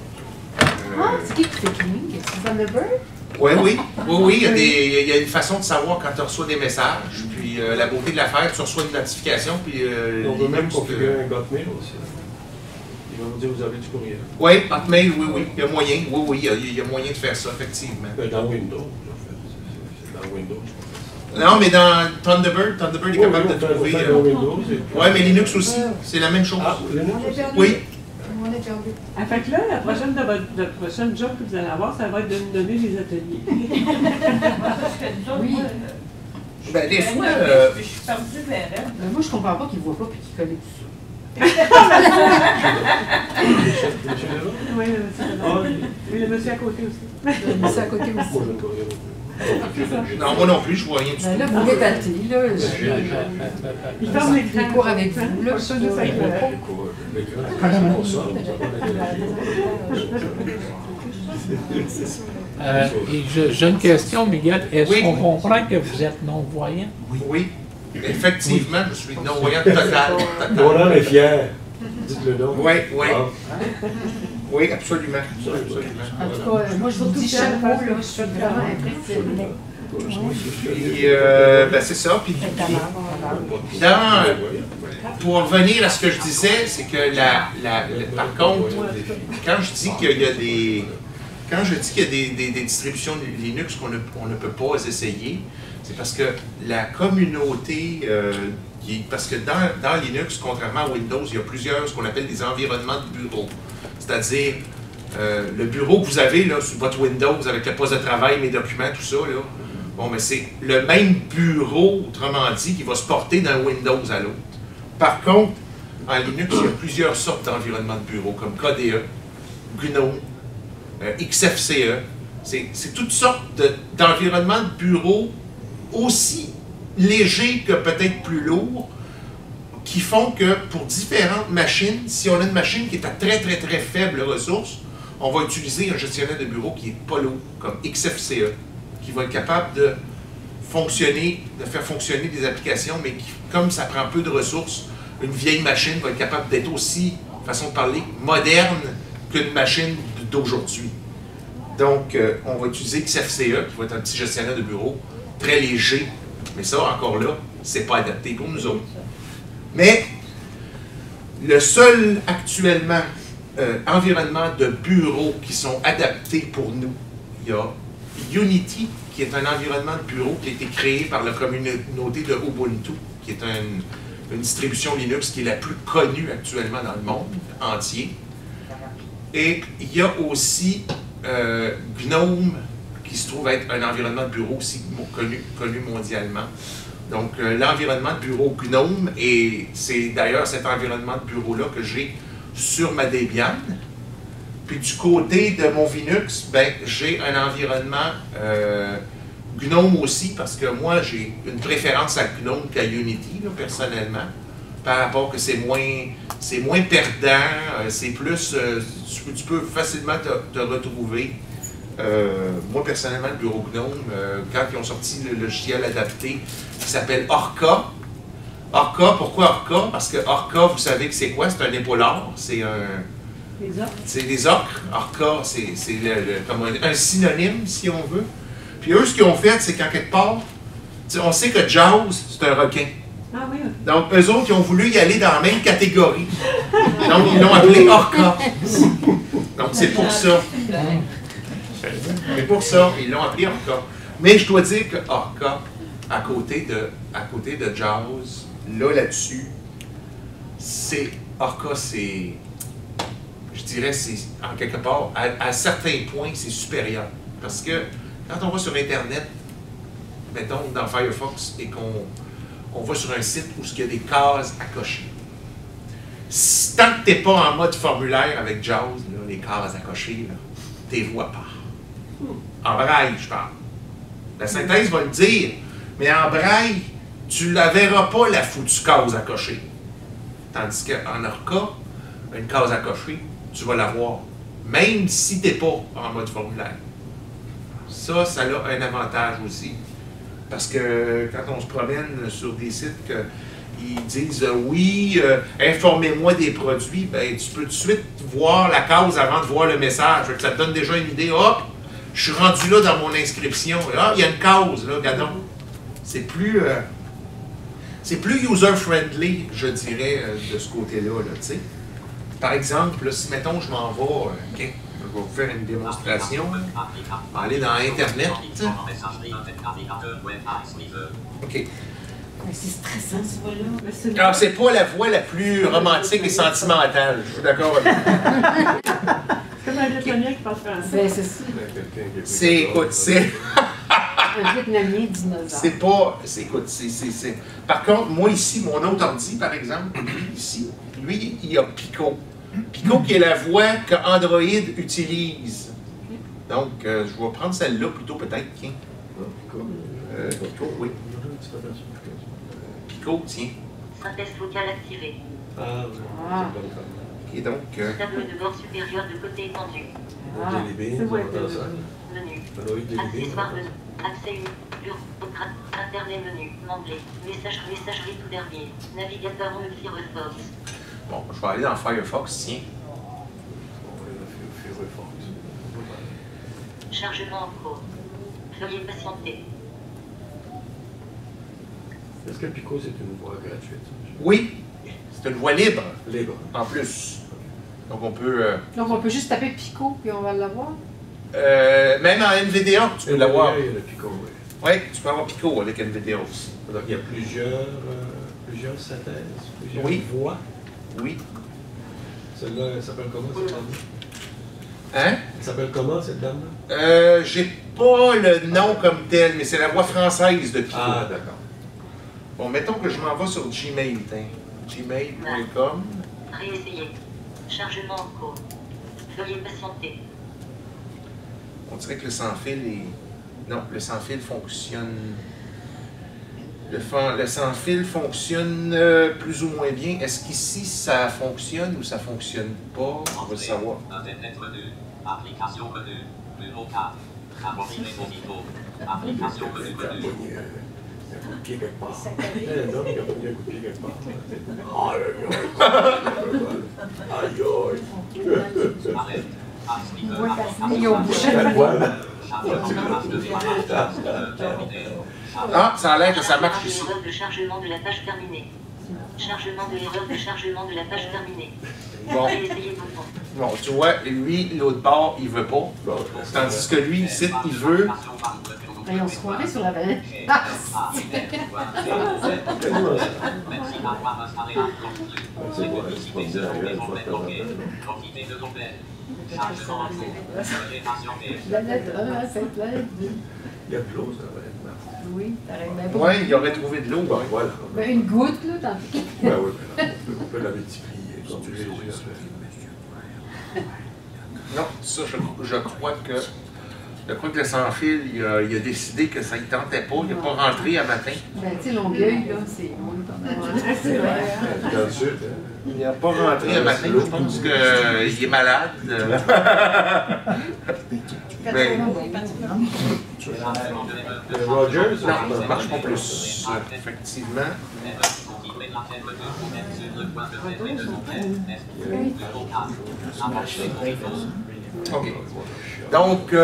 Ah, c'est qui fait cling? C'est Thunderbird? Oui, il y a une façon de savoir quand tu reçois des messages, puis la beauté de l'affaire, tu reçois une notification, puis... On peut même configurer un Hotmail aussi. Il va vous dire vous avez du courriel. Oui, Hotmail, oui, il y a moyen, il y a moyen de faire ça, effectivement. Dans Windows, en fait. C'est dans Windows. Non, mais dans Thunderbird est capable de trouver... Dans Windows. Oui, mais Linux aussi, c'est la même chose. Ah, Linux aussi. Oui. On est perdu. Ah, fait que là, la prochaine job que vous allez avoir, ça va être de nous donner des ateliers. Oui. Ben, des fois... Je suis perdue vers elle. Moi, je comprends pas qu'ils ne voient pas et qu'ils connaissent tout ça. Monsieur Lévin? Oui, le monsieur. Ah, Oui, le monsieur à côté aussi. C'est à côté moi, aussi. je ne connais pas. Non, moi non plus, je vois rien du Ben là, tout. vous m'épatez, là. Il ferme l'écran. Les cours avec vous, là. Pas ça, juste avec le- J'ai une question, Miguel. Est-ce Oui. qu'on comprend que vous êtes non-voyant? Oui, effectivement, je suis non-voyant total. Mon âme est fier. Dites-le donc. Oui, oui. Ah. Oui, absolument. En tout cas, moi, je vous dis chapeau, là, je suis vraiment impressionnée. Puis, ben c'est ça. Puis, pour revenir à ce que je disais, c'est que par contre, quand je dis qu'il y a des... Quand je dis qu'il y a des distributions Linux qu'on ne peut pas essayer, c'est parce que la communauté, parce que dans Linux, contrairement à Windows, il y a plusieurs, ce qu'on appelle des environnements de bureau. C'est-à-dire, le bureau que vous avez là, sur votre Windows, avec le poste de travail, mes documents, tout ça, là, bon, mais c'est le même bureau, autrement dit, qui va se porter d'un Windows à l'autre. Par contre, en Linux, il y a plusieurs sortes d'environnements de bureau, comme KDE, GNOME, XFCE. C'est toutes sortes d'environnements de bureau aussi légers que peut-être plus lourds, qui font que pour différentes machines, si on a une machine qui est à très faible ressource, on va utiliser un gestionnaire de bureau qui n'est pas lourd, comme XFCE, qui va être capable de faire fonctionner des applications, mais qui, comme ça prend peu de ressources, une vieille machine va être capable d'être aussi, façon de parler, moderne qu'une machine d'aujourd'hui. Donc, on va utiliser XFCE, qui va être un petit gestionnaire de bureau, très léger, mais ça, encore là, c'est pas adapté pour nous autres. Mais, le seul, actuellement, environnement de bureau qui sont adaptés pour nous, il y a Unity, qui est un environnement de bureau qui a été créé par la communauté de Ubuntu, qui est une distribution Linux qui est la plus connue actuellement dans le monde entier. Et il y a aussi GNOME, qui se trouve être un environnement de bureau aussi connu mondialement. Donc, l'environnement de bureau GNOME, et c'est d'ailleurs cet environnement de bureau-là que j'ai sur ma Debian. Puis du côté de mon Linux, ben, j'ai un environnement GNOME aussi, parce que moi, j'ai une préférence à GNOME qu'à Unity, là, personnellement, par rapport que c'est moins perdant, c'est plus, tu peux facilement te retrouver. Moi, personnellement, le bureau GNOME, quand ils ont sorti le logiciel adapté qui s'appelle Orca. Orca, pourquoi Orca? Parce que Orca, vous savez que c'est quoi? C'est un épaulard, c'est des ocres. Orca, c'est comme un synonyme, si on veut. Puis eux, ce qu'ils ont fait, c'est qu'en quelque part, on sait que Jaws, c'est un requin. Ah oui. Donc, eux autres, ils ont voulu y aller dans la même catégorie. Donc, ils l'ont appelé Orca. Donc, c'est pour ça. C'est pour ça, ils l'ont appelé Orca. Mais je dois dire que Orca, à côté de Jaws, là-dessus, Orca, c'est, je dirais, c'est, en quelque part, à certains points, c'est supérieur. Parce que, quand on va sur Internet, mettons, dans Firefox, et qu'on va sur un site où il y a des cases à cocher, tant que tu n'es pas en mode formulaire avec Jaws, là, les cases à cocher, tu ne les vois pas. En braille, je parle. La synthèse va le dire, mais en braille, tu ne la verras pas, la foutue case à cocher. Tandis qu'en Orca, une case à cocher, tu vas la voir, même si tu n'es pas en mode formulaire. Ça a un avantage aussi. Parce que quand on se promène sur des sites qui disent oui, informez-moi des produits, ben, tu peux tout de suite voir la case avant de voir le message. Ça te donne déjà une idée. Hop, je suis rendu là dans mon inscription. Ah, il y a une case, là, regardons. C'est plus user-friendly, je dirais, de ce côté-là, tu sais. Par exemple, là, si, mettons, je m'en vais, OK, je vais vous faire une démonstration. Je vais aller dans Internet. OK. C'est stressant, ce voix-là. Alors, c'est pas la voix la plus romantique et sentimentale, je suis d'accord avec vous. C'est comme un Vietnamien qui parle français. Ben, c'est ça. Écoute, c'est... Un Vietnamien dinosaure. C'est pas... Écoute, Par contre, moi ici, mon autre ordi, par exemple, lui, il a Pico. Pico qui est la voix que Android utilise. Donc, je vais prendre celle-là plutôt peut-être. Tiens. Pico, oui. Pico, tiens. Synthèse vocale activée. Et donc... Tableau de bord supérieur de côté étendu. C'est vrai. Menu. Accessoires menu. Accès bureau. Internet menu. Onglet. Messagerie tout dernier. Navigateur Firefox. Bon, je vais aller dans Firefox, tiens. Chargement en cours. Veuillez patienter. Est-ce que Pico, c'est une voie gratuite? Oui, c'est une voie libre, Libre. en plus. Donc on peut... Donc, on peut juste taper Pico, puis on va l'avoir. même en NVDA, tu peux l'avoir. Il y a le Pico, oui. Oui, tu peux avoir Pico avec NVDA aussi. Donc, il y a plusieurs synthèses, plusieurs Oui. voix. Oui. Celle-là, elle s'appelle comment, cette dame? Hein? Elle s'appelle comment, cette dame-là? J'ai pas le nom comme tel, mais c'est la voix française de Pico. Ah, d'accord. Bon, mettons que je m'en vais sur Gmail, gmail.com. Réessayer. Chargement en cours. Veuillez patienter. On dirait que le sans-fil est... Non, le sans-fil fonctionne... Le sans-fil fonctionne plus ou moins bien. Est-ce qu'ici, ça fonctionne ou ça fonctionne pas? On va le savoir. Internet menu. Application menu. Bureau 4. Abonner les application menu menu. Il y a un coup de pied quelque part. Il y a un homme qui a pris un coup de pied quelque part. Aïe, aïe. Arrête. Il est au boucher. La voix, là. Ah, ça a l'air que ça marche ici. Erreur de chargement de la page terminée. Chargement de l'erreur de chargement de la page terminée. Bon. Réessayer bouton. Bon, tu vois, lui, l'autre bord, il veut pas. Tandis que lui, ici, il veut. Et on se croirait sur la vanette. La lettre 1 à cette lettre. Il y a de l'eau, ça va être marrant. Oui, t'arrêtes bien. Oui, il aurait trouvé de l'eau. Bon, voilà. Ben, une goutte, là, tant pis. Ben oui, mais on peut la multiplier. Comme tu l'as dit, Non, ça, je crois que le sans-fil, il a décidé que ça ne tentait pas. Il n'a pas rentré à matin. Ben, tu sais, Longueuil, là, c'est... On est pas mal. C'est vrai. dans le sud, Il n'a pas rentré à matin. Je pense qu'il est malade. Mais, Rogers, non, ça ne marche pas plus. Effectivement. OK. Donc,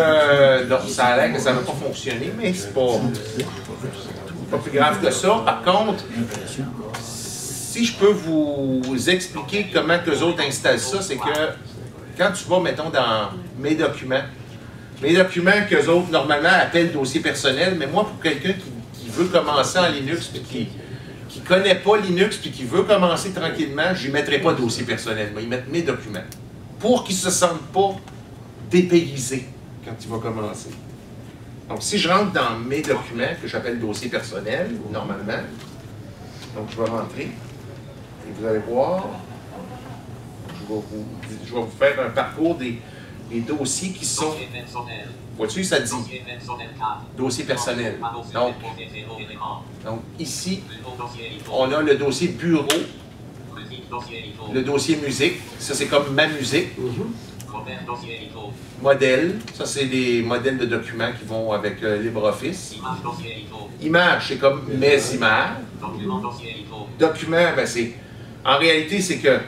ça a l'air que ça n'a pas fonctionné, mais c'est pas plus grave que ça. Par contre, si je peux vous expliquer comment que les autres installent ça, c'est que quand tu vas, mettons, dans mes documents qu'eux autres, normalement, appellent dossier personnel, mais moi, pour quelqu'un qui veut commencer en Linux, puis qui ne connaît pas Linux, puis qui veut commencer tranquillement, je n'y mettrai pas dossier personnel, mais ils mettent mes documents, pour qu'ils ne se sentent pas dépaysés quand il va commencer. Donc, si je rentre dans mes documents, que j'appelle dossier personnel, normalement, donc je vais rentrer, et vous allez voir, je vais vous faire un parcours des dossiers qui sont... Vois-tu, ça dit dossier personnel. Donc ici, on a le dossier bureau, le dossier musique, ça c'est comme ma musique. Modèle, ça c'est des modèles de documents qui vont avec LibreOffice. Images, c'est comme mes images. Documents, ben c'est... En réalité, c'est que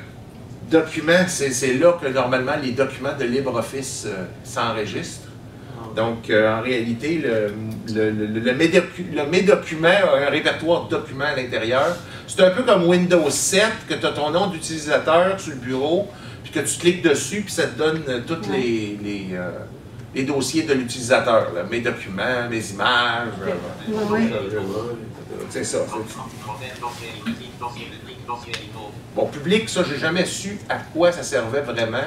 documents, c'est là que normalement les documents de LibreOffice s'enregistrent. Donc, en réalité, mes documents a un répertoire de documents à l'intérieur. C'est un peu comme Windows 7, que tu as ton nom d'utilisateur sur le bureau, puis que tu cliques dessus, puis ça te donne tous les dossiers de l'utilisateur. Mes documents, mes images. C'est ça. Bon, public, ça, j'ai jamais su à quoi ça servait vraiment.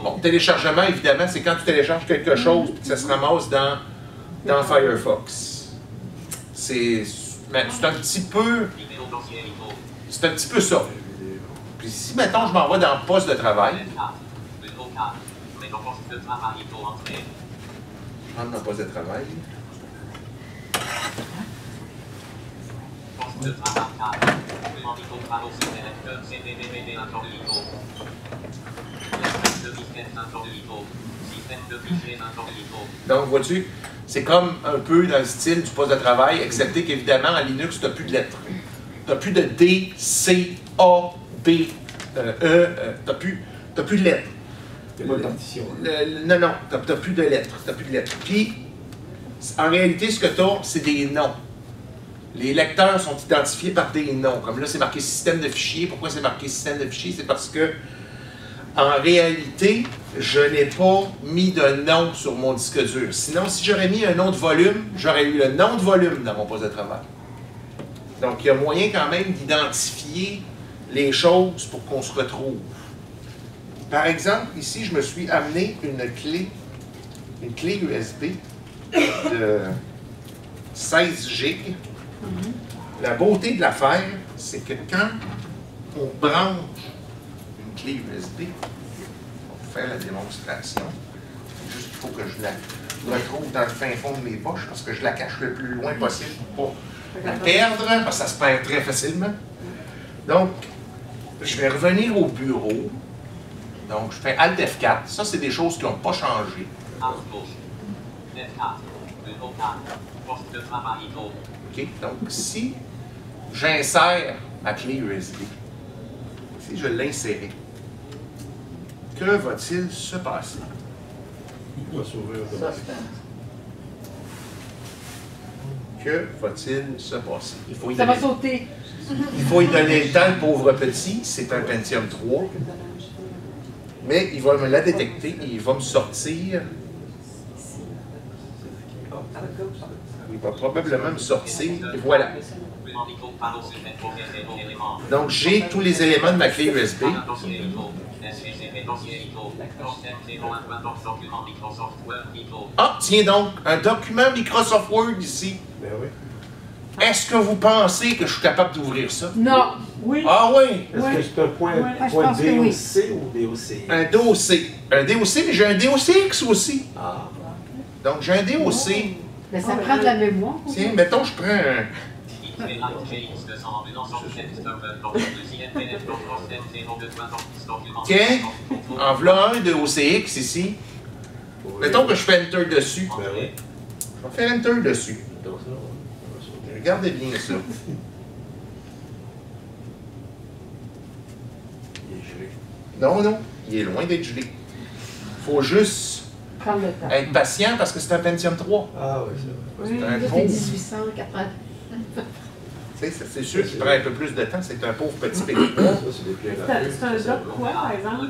Bon, téléchargement, évidemment, c'est quand tu télécharges quelque chose et que ça se ramasse dans Firefox. C'est un petit peu... C'est un petit peu ça. Puis si, mettons, je m'en vais dans poste de travail. Je rentre dans poste de travail. Donc, vois-tu, c'est comme un peu dans le style du poste de travail, excepté qu'évidemment, en Linux, tu n'as plus de lettres. Tu n'as plus de D, C, A, B, E, tu n'as plus de lettres. Il n'y a pas de partition. Non, non, tu n'as plus de lettres. T'as plus de lettres. Puis, en réalité, ce que tu as, c'est des noms. Les lecteurs sont identifiés par des noms. Comme là, c'est marqué système de fichiers. Pourquoi c'est marqué système de fichiers? C'est parce que, en réalité, je n'ai pas mis de nom sur mon disque dur. Sinon, si j'aurais mis un nom de volume, j'aurais eu le nom de volume dans mon poste de travail. Donc, il y a moyen quand même d'identifier les choses pour qu'on se retrouve. Par exemple, ici, je me suis amené une clé USB de 16 gigs. La beauté de l'affaire, c'est que quand on branche une clé USB, on va faire la démonstration. C'est juste qu'il faut que je la retrouve dans le fin fond de mes poches parce que je la cache le plus loin possible pour pas la perdre, parce que ça se perd très facilement. Donc, je vais revenir au bureau. Donc, je fais Alt F4. Ça, c'est des choses qui n'ont pas changé. OK? Donc, si j'insère ma clé USB, si je l'insérais, que va-t-il se passer? Il va s'ouvrir automatiquement. Que va-t-il se passer? Il faut y Ça va donner, sauter. il faut y donner le temps, le pauvre petit. C'est un Pentium 3. Mais il va me la détecter et il va me sortir. Il va probablement me sortir. Et voilà. Donc, j'ai tous les éléments de ma clé USB. Ah, tiens donc, un document Microsoft Word ici. Ben oui. Est-ce que vous pensez que je suis capable d'ouvrir ça? Non. Oui. Ah oui! Est-ce que c'est un point, je point pense que oui. DOC ou DOC? Un DOC. Un DOC, mais j'ai un DOCX aussi. Ah. Donc, j'ai un DOC. Mais ça prend de la mémoire. Tiens, mettons, je prends un... Tiens, en voilà un DOCX ici. Mettons que je fais Enter dessus. Ben oui. Je vais faire Enter dessus. Donc ça, on va sauter. Regardez bien ça. Il est gelé. Non, non, il est loin d'être gelé. Il faut juste Prendre le temps. être patient parce que c'est un Pentium 3. Ah oui, c'est vrai. C'est un Là, c'est pauvre. 1880. Tu sais, c'est sûr qu'il prend un peu plus de temps. C'est un pauvre petit PD. Ça, c'est des pieds C'est un doc quoi, par exemple?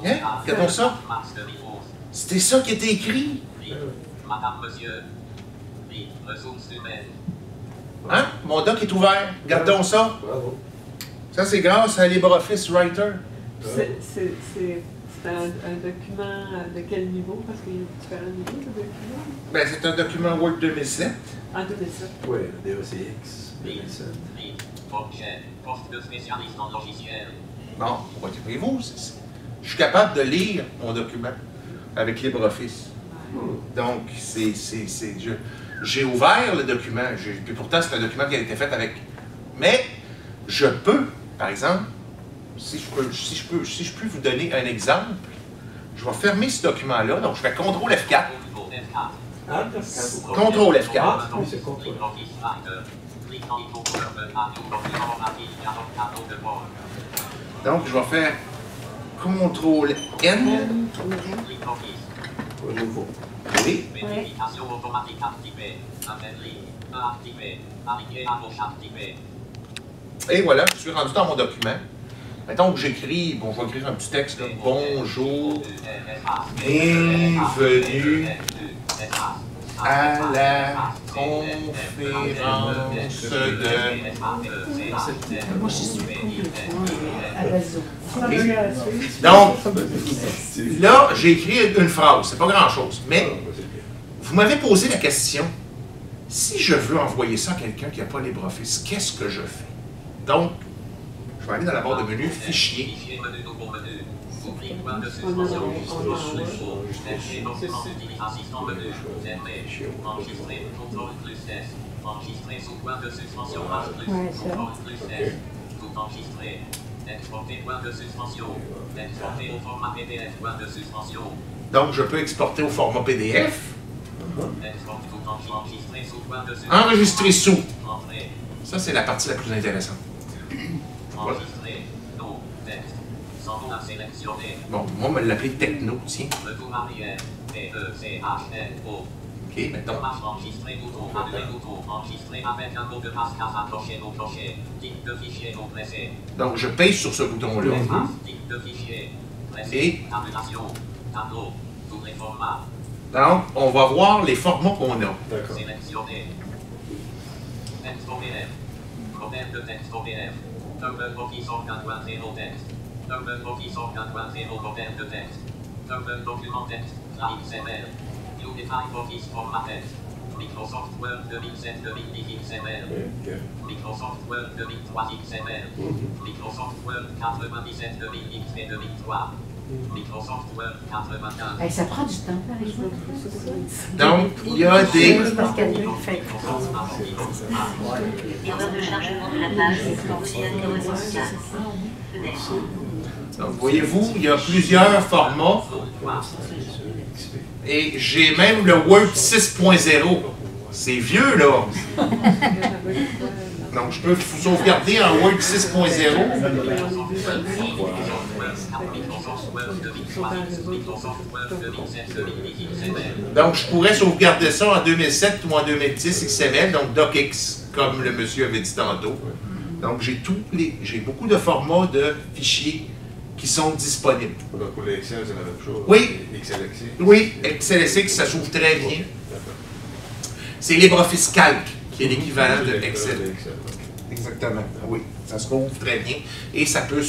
Hein? Regardons ça. C'était ça qui était écrit. Madame, monsieur, les ressources humaines. Hein? Mon doc est ouvert. Regardons ça. Bravo. Ça, c'est grâce à LibreOffice Writer. C'est un document de quel niveau? Parce qu'il y a différents niveaux de documents. Ben, c'est un document Word 2007. En 2007. Oui, DOCX, 2007. Les objets, poste de spécialiste en logiciel. Bon, voyez-vous, je suis capable de lire mon document avec LibreOffice. Donc, j'ai ouvert le document, puis pourtant, c'est un document qui a été fait avec... Mais, je peux, par exemple, si je peux vous donner un exemple, je vais fermer ce document-là, donc je fais CTRL F4. Ah, CTRL F4. Ah, oui, c'est contrôle. Donc, je vais faire CTRL N. Au nouveau. Oui. Vérification automatique activée. Appelée. Activée. Arrivé à gauche activée. Et voilà, je suis rendu dans mon document. Mettons que j'écris, bon, je vais écrire un petit texte, là. Bonjour, bienvenue à la conférence de... Moi, je suis complètement à la zone. Donc, là, j'ai écrit une phrase, c'est pas grand-chose, mais vous m'avez posé la question, si je veux envoyer ça à quelqu'un qui n'a pas LibreOffice, qu'est-ce que je fais? Donc, je vais aller dans la barre de menu, Fichier. Fichier menu, nouveau menu. Ouvrir point de suspension. Chercher document d'utilisation assistant menu. Fermer. Enregistrer. Contrôle plus S. Enregistrer sous point de suspension. H plus. Contrôle plus S. Tout enregistrer. Exporter point de suspension. Exporter au format PDF point de suspension. Donc, je peux exporter au format PDF. Exporter tout enregistrer sous point de suspension. Enregistrer sous. Entrée. Ça, c'est la partie la plus intéressante. Enregistrer. Non. Texte. Sans à sélectionner. Bon, moi, on va l'appeler techno, tiens. Retour arrière. T-E-C-H-N-O. OK, mettons. Enregistrer bouton. Annuler bouton. Enregistrer avec un mot de passe case accroché non coché. Type de fichier non pressé. Donc, je pèse sur ce bouton-là. Type de fichier. Pressé. Et Tabulation. Tableau. Tous les formats. donc, on va voir les formats qu'on a. D'accord. Sélectionner. Texte OBF. Modèle de texte OBF. Double Office Organ 1.0 texte. Double Office Organ 1.0 modèle de texte. Double document texte. XML. Unified Office format texte. Microsoft Word 2007 2010 XML. Microsoft Word 2003 XML. Microsoft Word 97 2010 et 2003. Microsoft Word 95. Hey, ça prend du temps, par exemple. Donc, il y a des... Parce qu'elle fait. Erreur de chargement de la page. Courriel non responsable. Fenêtre. Donc, voyez-vous, il y a plusieurs formats. Et j'ai même le Word 6.0. C'est vieux, là. Donc, je peux sauvegarder en Word 6.0. Donc, je pourrais sauvegarder ça en 2007 ou en 2010 XML, donc DocX, comme le monsieur avait dit tantôt. Donc, j'ai beaucoup de formats de fichiers qui sont disponibles. Donc, pour l'Excel, c'est la même chose. Oui. XLX. Oui, XLSX, ça s'ouvre très bien. C'est LibreOffice Calc, qui est l'équivalent de Excel. Exactement, oui. Ça se trouve très bien. Et ça peut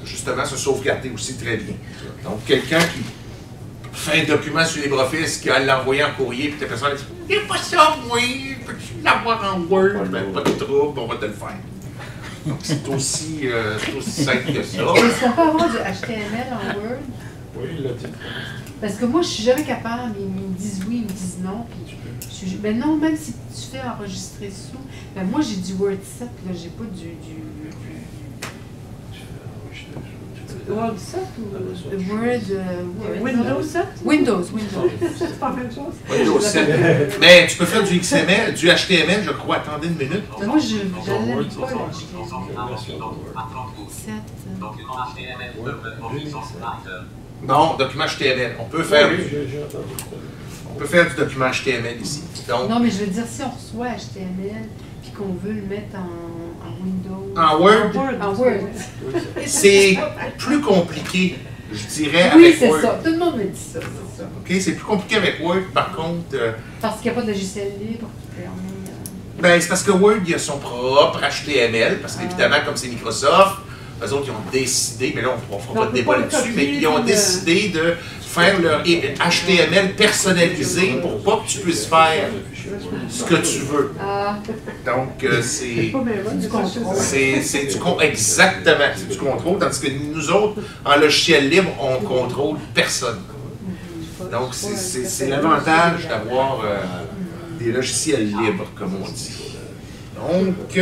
justement se sauvegarder aussi très bien. Donc, quelqu'un qui fait un document sur LibreOffice, qui va l'envoyer en courrier, puis la personne dit « Il n'y a pas ça, oui, peux-tu l'avoir en Word? » Ben, pas de trouble, on va te le faire. Donc, c'est aussi simple que ça. Est-ce qu'on peut avoir du HTML en Word? Oui, il l'a dit. Parce que moi, je suis jamais capable. Ils me disent oui, ils me disent non. Puis ben non, même si tu fais enregistrer sous. Ben moi, j'ai du Word 7, là. J'ai pas du Word 7 ou Word. Windows 7? Windows. C'est pas la même chose. Windows 7. Mais tu peux faire du XML, du HTML, je crois. Attendez une minute. Ben moi, je l'aime pas, le Non, document HTML. On peut faire, Oui, j'ai entendu ça. on peut faire du document HTML ici. Donc, Non, mais je veux dire, si on reçoit HTML puis qu'on veut le mettre en Windows. en Word, En Word. c'est plus compliqué, je dirais, Oui, avec c'est Word. ça. Tout le monde me dit ça, c'est ça. OK, c'est plus compliqué avec Word. Par contre, Parce qu'il n'y a pas de logiciel libre qui permet. ben, c'est parce que Word, il a son propre HTML, parce qu'évidemment, comme c'est Microsoft, eux autres, ils ont décidé, mais là, on ne fera pas de débat là-dessus, mais ils ont décidé de faire leur HTML personnalisé pour pas que tu puisses faire ce que tu veux. Ah, Donc, c'est... Pas bien bon, du contrôle. C'est du contrôle, exactement, c'est du contrôle, tandis que nous autres, en logiciel libre, on contrôle personne. Donc, c'est l'avantage d'avoir des logiciels libres, comme on dit. Donc,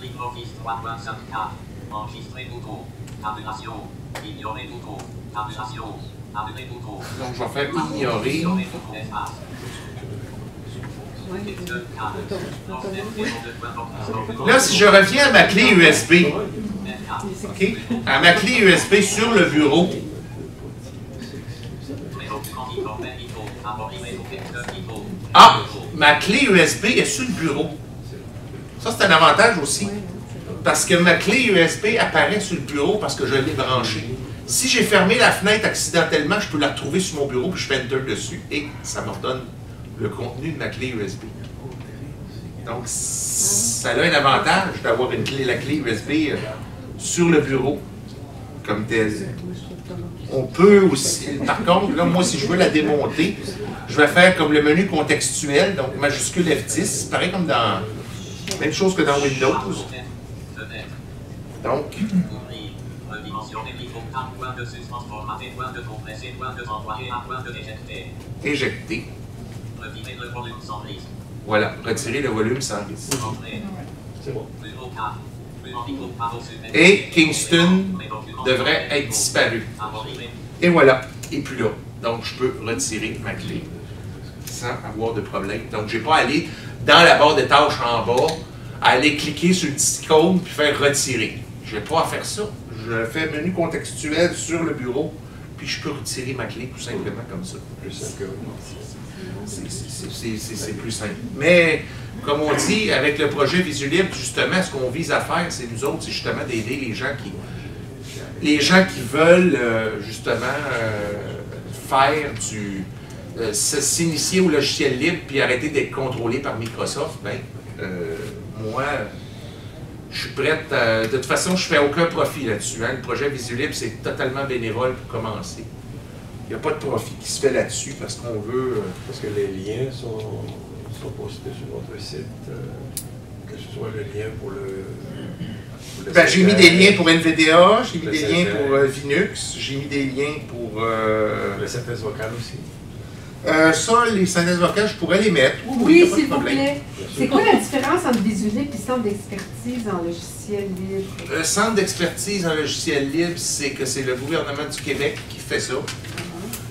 LibreOffice 3.5K. Enregistrer bouton. Tabulation. Ignorer bouton. Tabulation. Annuler bouton. donc, je vais faire ignorer. Ignorer bouton espace. Là, si je reviens à ma clé USB, OK, à ma clé USB sur le bureau, ah, ma clé USB est sur le bureau. Ça, c'est un avantage aussi. Parce que ma clé USB apparaît sur le bureau parce que je l'ai branchée. Si j'ai fermé la fenêtre accidentellement, je peux la retrouver sur mon bureau puis je fais Enter dessus et ça me redonne le contenu de ma clé USB. Donc, ça a un avantage d'avoir la clé USB sur le bureau comme telle. On peut aussi, par contre, là, moi, si je veux la démonter, je vais faire comme le menu contextuel, donc majuscule F10, pareil comme dans... Même chose que dans Windows. Donc... Éjecter. Voilà, retirer le volume sans risque. C'est bon. Et Kingston devrait être disparu. Et voilà, et puis là. Donc, je peux retirer ma clé sans avoir de problème. Donc, je n'ai pas à aller dans la barre de tâches en bas, à aller cliquer sur le petit icône puis faire retirer. Je n'ai pas à faire ça. Je fais menu contextuel sur le bureau, puis je peux retirer ma clé tout simplement comme ça. Plus simple que C'est plus simple. Mais, comme on dit, avec le projet Visulibre, justement, ce qu'on vise à faire, c'est nous autres, c'est justement d'aider les gens qui veulent, justement, faire s'initier au logiciel libre puis arrêter d'être contrôlé par Microsoft. Ben, moi, je suis prête. De toute façon, je ne fais aucun profit là-dessus. Hein. Le projet Visulibre, c'est totalement bénévole pour commencer. Il n'y a pas de profit qui se fait là-dessus parce qu'on veut... Parce que les liens sont postés sur votre site, que ce soit le lien pour le ben, j'ai mis des liens pour NVDA, j'ai mis des liens pour Linux, j'ai mis des liens pour... le synthèse vocale aussi. Ça, les synthèses vocales, je pourrais les mettre. Oui, s'il vous plaît. C'est quoi la différence entre Visulibre et centre d'expertise en logiciel libre? Le centre d'expertise en logiciel libre, c'est que c'est le gouvernement du Québec qui fait ça.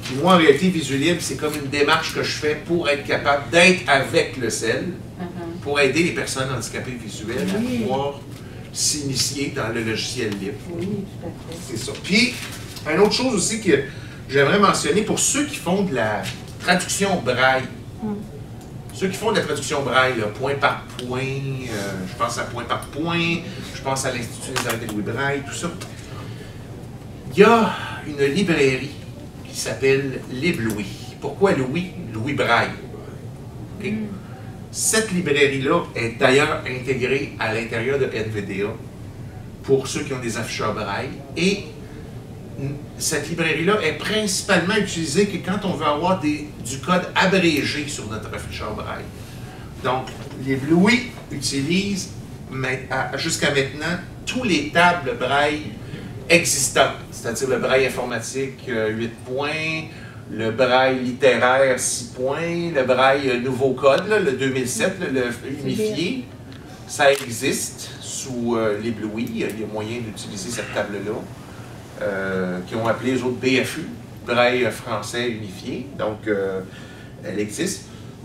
Puis moi, en réalité, Visulibre, c'est comme une démarche que je fais pour être capable d'être avec le CEL, pour aider les personnes handicapées visuelles à pouvoir s'initier dans le logiciel libre. Oui, tout à fait. C'est ça. Puis, une autre chose aussi que j'aimerais mentionner, pour ceux qui font de la traduction braille, ceux qui font de la traduction braille, là, point par point, je pense à point par point, je pense à l'Institut des arts de Louis Braille, tout ça. Il y a une librairie qui s'appelle LibLouis. Pourquoi Louis? Louis Braille. Okay? Cette librairie-là est d'ailleurs intégrée à l'intérieur de NVDA pour ceux qui ont des afficheurs braille. Et cette librairie-là est principalement utilisée que quand on veut avoir du code abrégé sur notre afficheur braille. Donc, LibLouis utilise jusqu'à maintenant tous les tables braille existantes, c'est-à-dire le braille informatique 8 points, le braille littéraire 6 points, le braille nouveau code, là, le 2007, là, le unifié. Ça existe sous LibLouis. Il y a moyen d'utiliser cette table-là, qui ont appelé les autres BFU, braille français unifié. Donc, elle existe.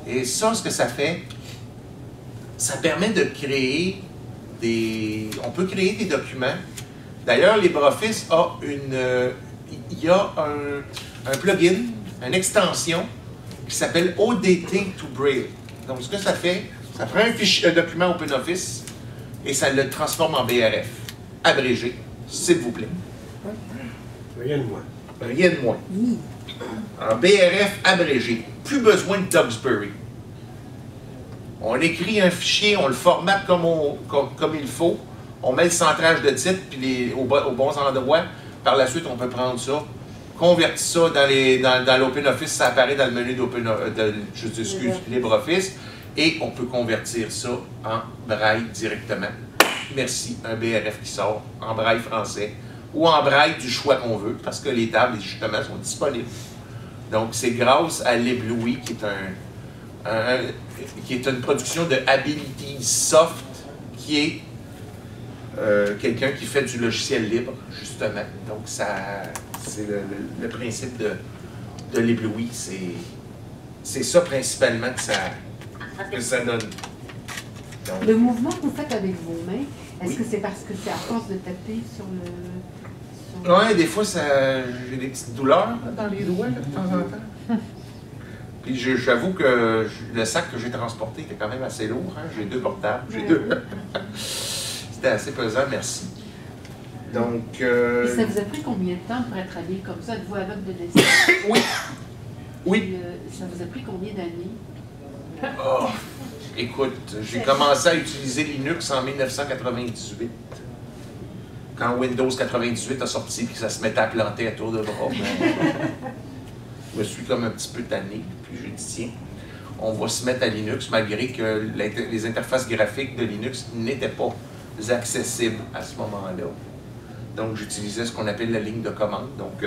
Et ça, ce que ça fait, ça permet de créer on peut créer des documents. D'ailleurs, LibreOffice a il y a un plugin, une extension qui s'appelle ODT to Braille. Donc, ce que ça fait, ça prend un document OpenOffice et ça le transforme en BRF, abrégé, s'il vous plaît. Rien de moins. Rien de moins. En BRF abrégé. Plus besoin de Duxbury. On écrit un fichier, on le formate comme il faut, on met le centrage de titre puis aux bons endroits. Par la suite, on peut prendre ça, convertir ça dans l'OpenOffice, ça apparaît dans le menu LibreOffice, et on peut convertir ça en braille directement. Merci, un BRF qui sort en braille français ou en braille du choix qu'on veut, parce que les tables, justement, sont disponibles. Donc, c'est grâce à LibLouis, qui est une production de Ability Soft, qui est quelqu'un qui fait du logiciel libre, justement. Donc, c'est le principe de LibLouis. C'est ça, principalement, que ça donne. Donc, le mouvement que vous faites avec vos mains, est-ce que c'est parce que c'est à force de taper sur le... Oui, des fois, j'ai des petites douleurs dans les doigts, là, de temps en temps. Puis j'avoue que le sac que j'ai transporté était quand même assez lourd. Hein? J'ai 2 portables. C'était assez pesant, merci. Donc... Et ça vous a pris combien de temps pour être habillé comme ça? Êtes-vous aveugle de dessin? Oui. Oui. Et, ça vous a pris combien d'années? Oh, écoute, j'ai commencé à utiliser Linux en 1998. Quand Windows 98 a sorti et que ça se mettait à planter à tour de bras, je me suis comme un petit peu tanné. Puis j'ai dit, tiens, on va se mettre à Linux, malgré que les interfaces graphiques de Linux n'étaient pas accessibles à ce moment-là. Donc, j'utilisais ce qu'on appelle la ligne de commande. Donc,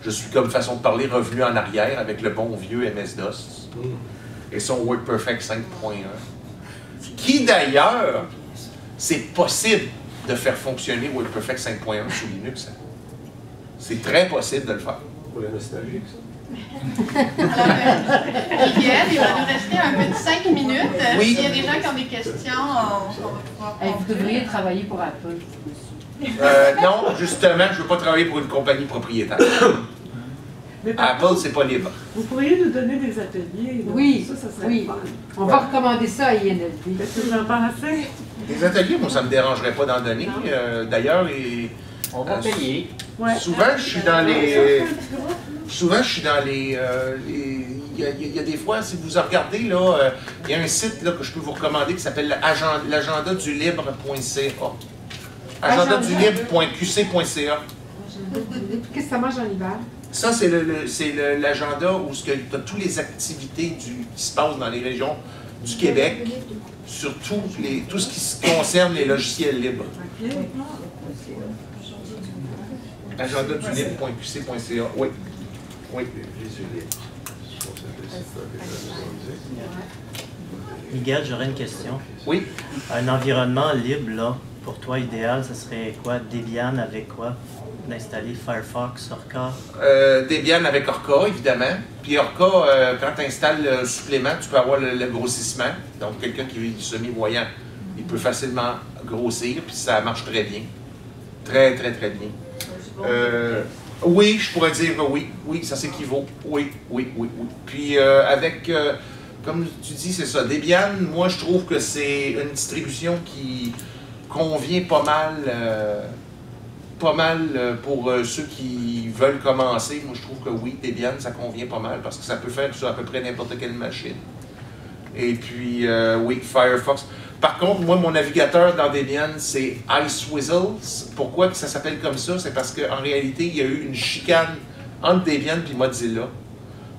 je suis, comme façon de parler, revenu en arrière avec le bon vieux MS-DOS et son WordPerfect 5.1. Qui, d'ailleurs, c'est possible de faire fonctionner WordPerfect 5.1 sous Linux. C'est très possible de le faire. Pour les nostalgiques, ça. Miguel, il va nous rester un peu de 5 minutes. Oui. S'il y a des gens qui ont des questions, on va pouvoir... Vous devriez travailler pour Apple. Non, justement, je ne veux pas travailler pour une compagnie propriétaire. Mais par Apple, contre, c'est pas libre. vous pourriez nous donner des ateliers. Donc Oui, ça serait oui. fun. On va recommander ça à INLD. Qu'est-ce que vous en pensez? Des ateliers, moi, ça ne me dérangerait pas d'en donner. D'ailleurs, On va payer. Ouais. souvent, je suis dans les... Souvent, je suis dans les... Il y a des fois, si vous regardez, là, il y a un site là, que je peux vous recommander qui s'appelle l'agendadulibre.ca. agendadulibre.qc.ca. Qu'est-ce que ça mange en hiver? Ça, c'est l'agenda où tu as toutes les activités qui se passent dans les régions du Québec, sur tout ce qui concerne les logiciels libres. OK. agendadulibre.qc.ca. Oui. Oui. Miguel, j'aurais une question. Oui. Un environnement libre, là, pour toi, idéal, ce serait quoi? Debian avec quoi? D'installer Firefox, Orca? Debian avec Orca, évidemment. Puis Orca, quand tu installes le supplément, tu peux avoir le grossissement. Donc, quelqu'un qui est semi-voyant, il peut facilement grossir, puis ça marche très bien. Très, très, très bien. Oui, je pourrais dire oui. Oui, ça s'équivaut. Oui. Puis comme tu dis, c'est ça. Debian, moi, je trouve que c'est une distribution qui convient pas mal pour ceux qui veulent commencer. Moi, je trouve que oui, Debian, ça convient pas mal parce que ça peut faire sur à peu près n'importe quelle machine. Et puis, oui, Firefox. Par contre, moi, mon navigateur dans Debian, c'est Iceweasel. Pourquoi que ça s'appelle comme ça? C'est parce qu'en réalité, il y a eu une chicane entre Debian et Mozilla.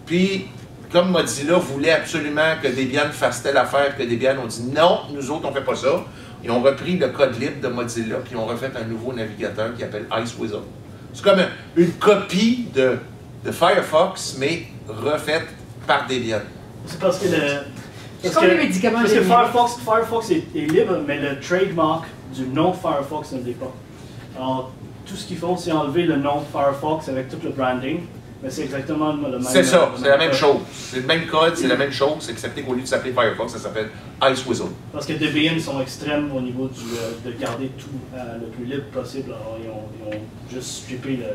Puis, comme Mozilla voulait absolument que Debian fasse telle affaire, que Debian ont dit non, nous autres, on ne fait pas ça. Ils ont repris le code libre de Mozilla, puis ils ont refait un nouveau navigateur qui s'appelle Iceweasel. C'est comme une copie de Firefox, mais refaite par Debian. C'est parce que C'est comme les médicaments. Parce que Firefox est libre, mais le trademark du nom Firefox ne l'est pas. Alors, tout ce qu'ils font, c'est enlever le nom Firefox avec tout le branding, mais c'est exactement le même. C'est ça, c'est la même chose. C'est le même code, c'est la même chose, excepté qu'au lieu de s'appeler Firefox, ça s'appelle Iceweasel. Parce que Debian sont extrêmes au niveau de garder tout le plus libre possible. Alors, ils ont juste strippé le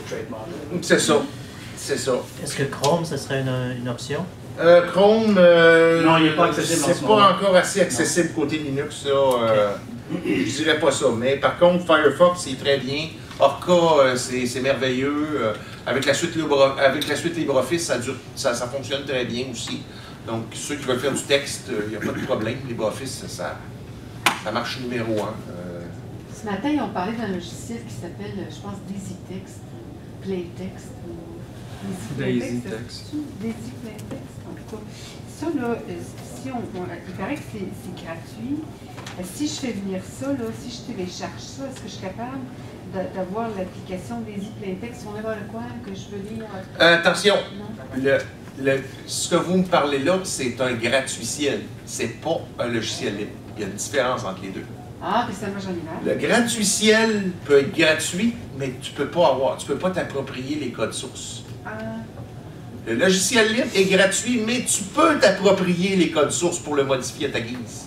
trademark. C'est ça. C'est ça. Est-ce que Chrome, ce serait une option? Chrome, non, il n'est pas accessible en ce c'est moment. pas encore assez accessible côté Linux, ça. Je dirais pas ça. Mais par contre, Firefox, c'est très bien. Orca, c'est merveilleux. Avec la suite LibreOffice, ça fonctionne très bien aussi. Donc, ceux qui veulent faire du texte, il n'y a pas de problème. LibreOffice, ça marche numéro 1. Ce matin, ils ont parlé d'un logiciel qui s'appelle, je pense, DaisyText, Playtext. DaisyText. Daisy Playtext, en tout cas. Ça, là, il paraît que c'est gratuit. Si je fais venir ça, là, si je télécharge ça, est-ce que je suis capable d'avoir l'application Daisy Playtext sur n'importe quoi que je veux lire? Attention, ce que vous me parlez là, c'est un gratuiciel. C'est pas un logiciel libre. Il y a une différence entre les deux. Ah, que ça marche en hiver. Le gratuiciel peut être gratuit, mais tu peux pas t'approprier les codes sources. Le logiciel libre est gratuit, mais tu peux t'approprier les codes sources pour le modifier à ta guise.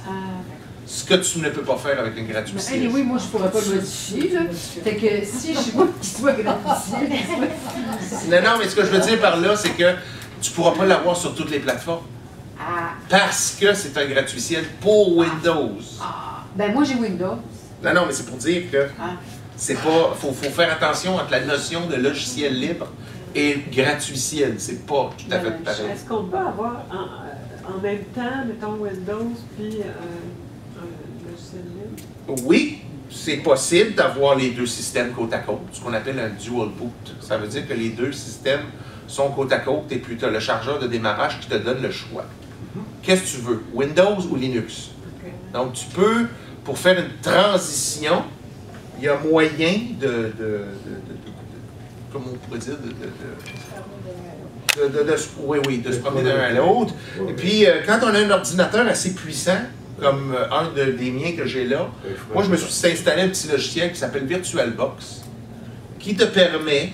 Ce que tu ne peux pas faire avec un gratuiciel. Mais oui, moi, je ne pourrais pas le modifier. Là. Fait que si je veux qu'il soit gratuiciel. Non, mais ce que je veux dire par là, c'est que tu ne pourras pas l'avoir sur toutes les plateformes. Parce que c'est un gratuiciel pour Windows. Ben moi, j'ai Windows. Non, mais c'est pour dire que c'est pas. Faut faire attention entre la notion de logiciel libre et gratuiciel. C'est pas tout à fait pareil. Est-ce qu'on peut avoir en même temps, mettons, Windows puis un logiciel libre? Oui, c'est possible d'avoir les deux systèmes côte à côte, ce qu'on appelle un dual boot. Ça veut dire que les deux systèmes sont côte à côte et puis tu as le chargeur de démarrage qui te donne le choix. Qu'est-ce que tu veux, Windows ou Linux? Donc tu peux, pour faire une transition, il y a moyen comment on pourrait dire, de se promener d'un à l'autre. Et puis, quand on a un ordinateur assez puissant, comme un des miens que j'ai là, moi, je me suis installé un petit logiciel qui s'appelle VirtualBox, qui te permet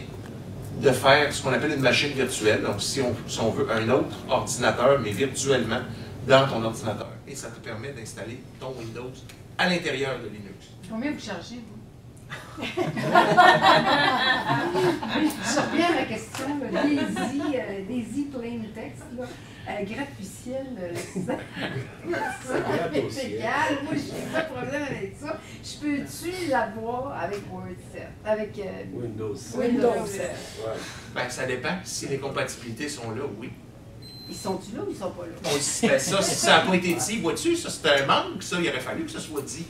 de faire ce qu'on appelle une machine virtuelle. Donc, si on veut un autre ordinateur, mais virtuellement, dans ton ordinateur. Et ça te permet d'installer ton Windows à l'intérieur de Linux. Combien vous chargez, vous? Je reviens à ma question, là, Daisy Plain Text, là, gratte-ciel, ça m'est égal. Moi, j'ai pas de problème avec ça. Je peux-tu l'avoir avec Word 7, avec Windows 7. Windows 7. Ouais. Ben, ça dépend. Si les compatibilités sont là, oui. Ils sont-tu là ou ils sont pas là? Ben, ça, si ça n'a pas été dit, vois-tu, ça c'est un manque, ça, il aurait fallu que ça soit dit.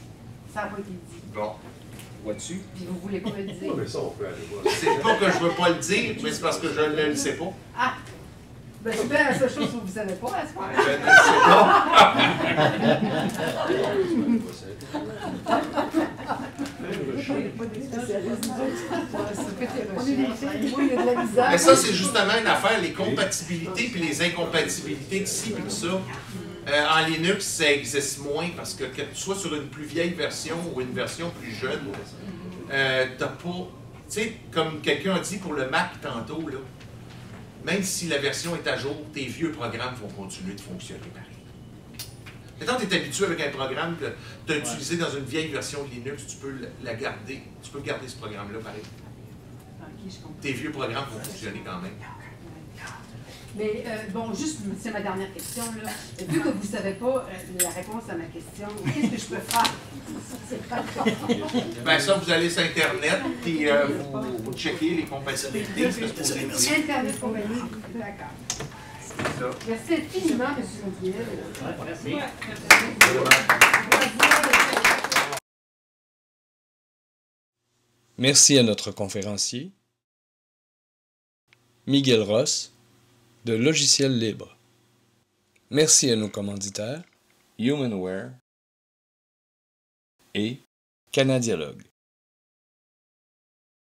Ça n'a pas été dit. Bon, vois-tu? Puis vous voulez pas me le dire? Ouais, mais ça, on peut aller voir. C'est pas que je veux pas le dire, mais c'est parce que je ne le sais pas. Ah! Ben, c'est bien la seule chose que vous ne savez pas à ce moment-là. Je ne le sais pas. Mais ça, c'est justement une affaire, les compatibilités puis les incompatibilités d'ici puis de ça. En Linux, ça existe moins parce que tu sois sur une plus vieille version ou une version plus jeune, t'as pas. Tu sais, comme quelqu'un a dit pour le Mac tantôt, là, même si la version est à jour, tes vieux programmes vont continuer de fonctionner pareil. Maintenant, tu es habitué avec un programme que tu as utilisé dans une vieille version de Linux, tu peux la garder. Tu peux garder ce programme-là pareil. Tes vieux programmes vont fonctionner quand même. Mais bon, juste, c'est ma dernière question, là. Vu que vous ne savez pas la réponse à ma question, qu'est-ce que je peux faire? C'est pas Ben ça, vous allez sur Internet et vous checkez les compatibilités. Internet compagnie, d'accord. Merci infiniment, M. Montiel. Merci. Merci à notre conférencier, Miguel Ross, de Logiciels Libres. Merci à nos commanditaires, Humanware et Canadialogue.